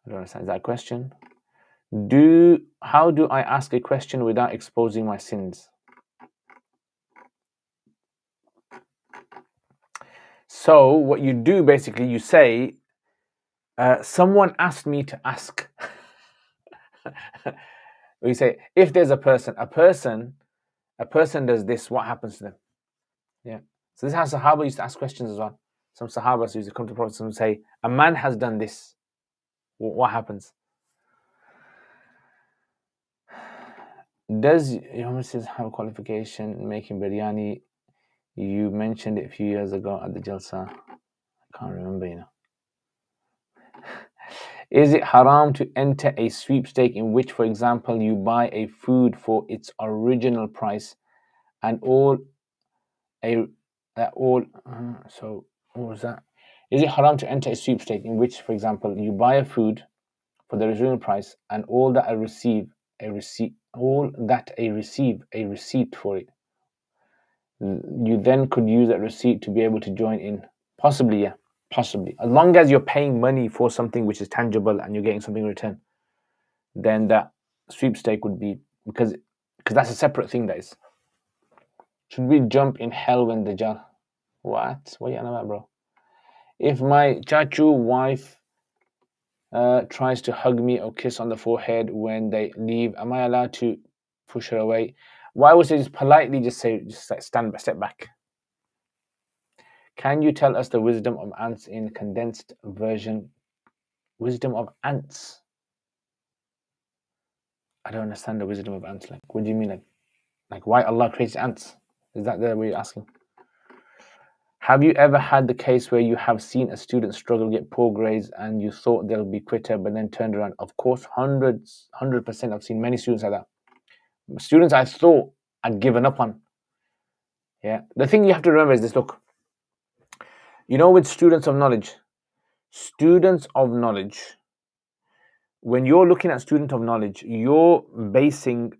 I don't understand that question. How do I ask a question without exposing my sins? So what you do basically, you say, someone asked me to ask. You say, if there's a person does this, what happens to them? Yeah. So this is how Sahaba used to ask questions as well. Some Sahabas used to come to the Prophet and say, a man has done this. What happens? Does your Mrs. have a qualification in making biryani? You mentioned it a few years ago at the Jalsa. I can't remember, you know. Is it haram to enter a sweepstake in which, for example, you buy a food for its original price and so what was that? Is it haram to enter a sweepstake in which, for example, you buy a food for the original price and all that I receive a receipt for it? You then could use that receipt to be able to join in. Possibly, yeah. Possibly. As long as you're paying money for something which is tangible and you're getting something in return, then that sweepstake would be, because that's a separate thing, that is. Should we jump in hell when the jar? What are you on about, bro? If my chachu wife tries to hug me or kiss on the forehead when they leave, am I allowed to push her away? Why would I just politely just step back? Can you tell us the wisdom of ants in condensed version? Wisdom of ants? I don't understand the wisdom of ants. Like, what do you mean? Like why Allah creates ants? Is that the way you're asking? Have you ever had the case where you have seen a student struggle, get poor grades, and you thought they'll be quitter, but then turned around? Of course, 100%. I've seen many students like that. Students I thought I'd given up on. Yeah. The thing you have to remember is this, look. You know, with students of knowledge, when you're looking at student of knowledge, you're basing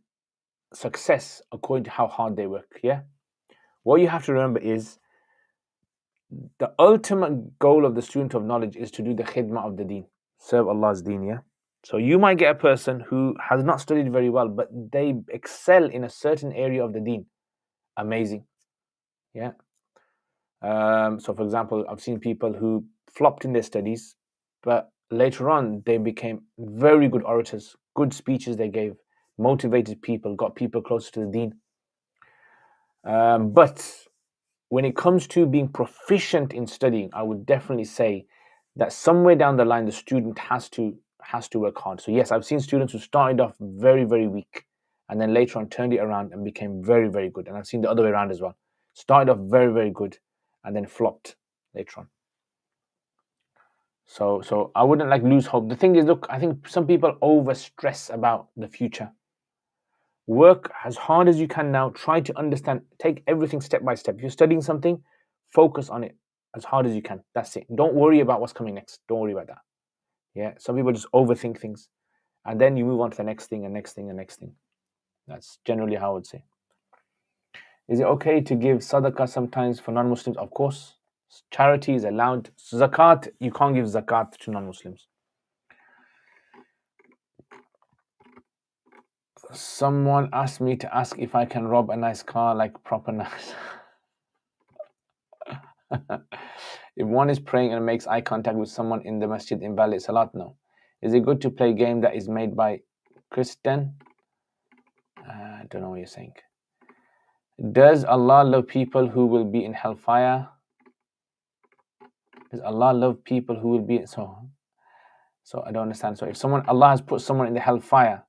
success according to how hard they work. Yeah. What you have to remember is the ultimate goal of the student of knowledge is to do the khidmah of the deen, serve Allah's deen. Yeah. So you might get a person who has not studied very well, but they excel in a certain area of the deen. Amazing. Yeah. So for example, I've seen people who flopped in their studies, but later on they became very good orators, good speeches they gave, motivated people, got people closer to the deen. But when it comes to being proficient in studying, I would definitely say that somewhere down the line the student has to work hard. So yes, I've seen students who started off very, very weak and then later on turned it around and became very, very good. And I've seen the other way around as well. Started off very, very good and then flopped later on. So I wouldn't lose hope. The thing is, look, I think some people over stress about the future. Work as hard as you can now. Try to understand, take everything step by step. If you're studying something, focus on it as hard as you can. That's it. Don't worry about what's coming next. Don't worry about that. Yeah, some people just overthink things and then you move on to the next thing and next thing and next thing. That's generally how I would say. Is it okay to give sadaqah sometimes for non-Muslims? Of course. Charity is allowed. Zakat, you can't give zakat to non-Muslims. Someone asked me to ask if I can rob a nice car, like proper nice. If one is praying and makes eye contact with someone in the masjid, invalid salat? No. Is it good to play a game that is made by Kristen? I don't know what you're saying. Does Allah love people who will be in hellfire? Does Allah love people who will be so I don't understand. So if Allah has put someone in the hellfire,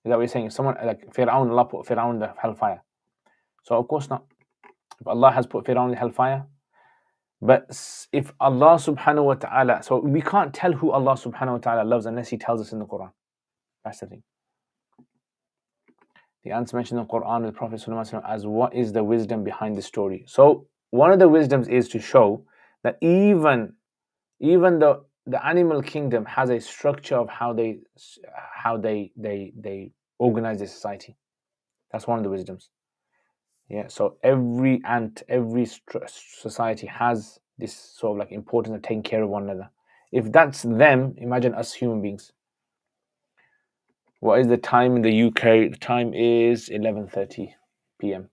is that what you're saying? If someone like Fir'aun, Allah put Fir'aun in the hellfire. So of course not. If Allah has put Fir'aun in hellfire. But if Allah subhanahu wa ta'ala, so we can't tell who Allah subhanahu wa ta'ala loves unless He tells us in the Quran. That's the thing. The ants mentioned in the Quran with Prophet ﷺ as what is the wisdom behind the story. So one of the wisdoms is to show that even the animal kingdom has a structure of how they organize their society. That's one of the wisdoms. Yeah. So every ant, every society has this sort of like importance of taking care of one another. If that's them, imagine us human beings. What is the time in the UK? The time is 11:30 p.m.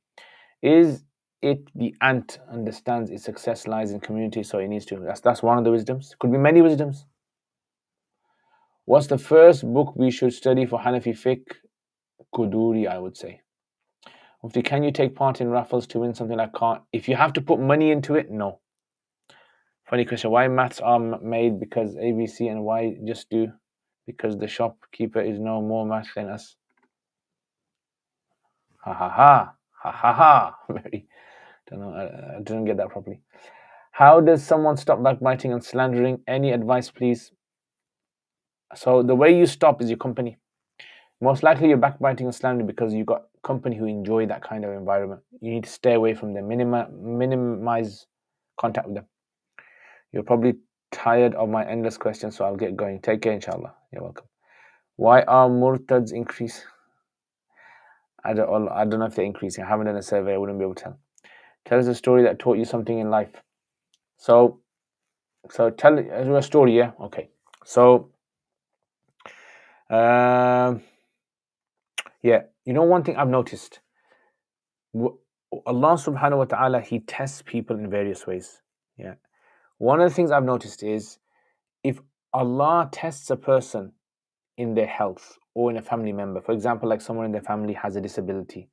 Is it the ant understands its success lies in community, so it needs to? That's one of the wisdoms. Could be many wisdoms. What's the first book we should study for Hanafi fiqh? Quduri, I would say. Mufti, can you take part in raffles to win something like car? If you have to put money into it, no. Funny question. Why maths are made? Because ABC, and why just do? Because the shopkeeper is no more math than us. Ha ha ha. Ha ha ha. Very. Don't know. I didn't get that properly. How does someone stop backbiting and slandering? Any advice, please? So the way you stop is your company. Most likely you're backbiting and slandering because you've got company who enjoy that kind of environment. You need to stay away from them. Minimize contact with them. You're probably tired of my endless questions, so I'll get going. Take care, inshallah. You're welcome. Why are murtads increasing? I don't know if they're increasing. I haven't done a survey. I wouldn't be able to tell. Tell us a story that taught you something in life. So tell a story, yeah? Okay. So, yeah. You know, one thing I've noticed. Allah subhanahu wa ta'ala, He tests people in various ways. Yeah. One of the things I've noticed is if Allah tests a person in their health or in a family member, for example, like someone in their family has a disability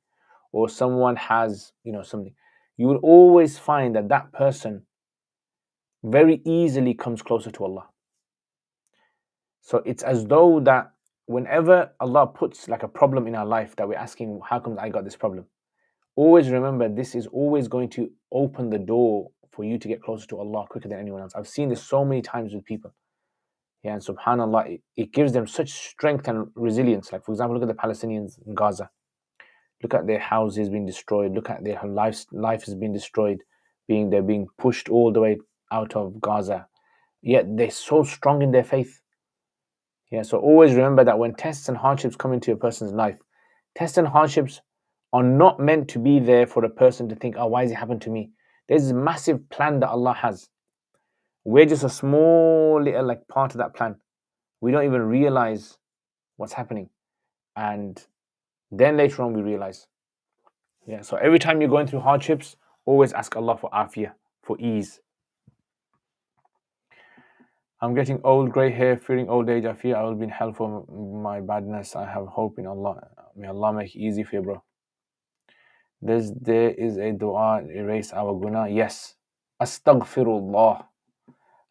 or someone has, something, you will always find that that person very easily comes closer to Allah. So it's as though that whenever Allah puts like a problem in our life that we're asking, how come I got this problem? Always remember, this is always going to open the door for you to get closer to Allah quicker than anyone else. I've seen this so many times with people. Yeah, and subhanAllah, it gives them such strength and resilience. Like, for example, look at the Palestinians in Gaza. Look at their houses being destroyed. Look at their life has been destroyed. They're being pushed all the way out of Gaza. Yet they're so strong in their faith. Yeah, so always remember that when tests and hardships come into a person's life, tests and hardships are not meant to be there for a person to think, oh, why has it happened to me? There's a massive plan that Allah has. We're just a small little part of that plan. We don't even realize what's happening. And then later on we realize. Yeah, so every time you're going through hardships, always ask Allah for afiyah, for ease. I'm getting old, grey hair, fearing old age. I fear I will be in hell for my badness. I have hope in Allah. May Allah make it easy for you, bro. There is a dua, erase our guna. Yes. Astaghfirullah.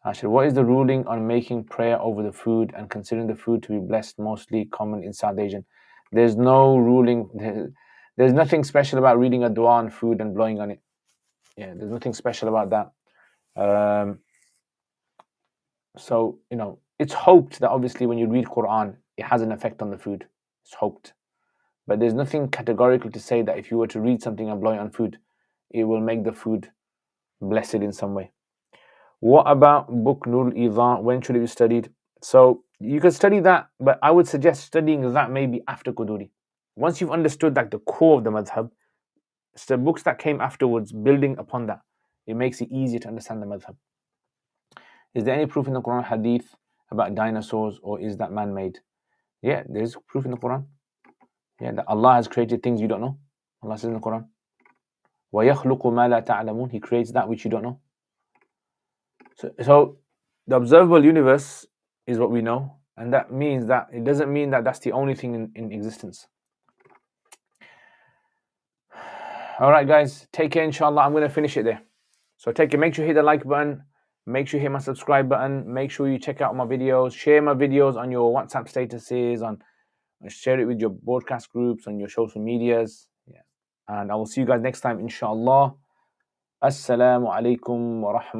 Ashir, what is the ruling on making prayer over the food and considering the food to be blessed, mostly common in South Asian? There's no ruling. There's nothing special about reading a dua on food and blowing on it. Yeah, there's nothing special about that. So, it's hoped that obviously when you read Quran, it has an effect on the food. It's hoped. But there's nothing categorical to say that if you were to read something and blow it on food, it will make the food blessed in some way. What about book Nurul Idhan? When should it be studied? So you can study that, but I would suggest studying that maybe after Quduri. Once you've understood the core of the madhab, the books that came afterwards, building upon that, it makes it easier to understand the madhab. Is there any proof in the Quran hadith about dinosaurs, or is that man-made? Yeah, there's proof in the Quran. Yeah, that Allah has created things you don't know. Allah says in the Quran, وَيَخْلُقُ مَا لَا تَعْلَمُونَ. He creates that which you don't know. So the observable universe is what we know, and that means that it doesn't mean that that's the only thing in existence. All right, guys, take care. Inshallah, I'm going to finish it there. So take care. Make sure you hit the like button. Make sure you hit my subscribe button. Make sure you check out my videos. Share my videos on your WhatsApp statuses. Share it with your broadcast groups on your social medias. Yeah. And I will see you guys next time, inshallah. Assalamu alaikum wa rahmatullahi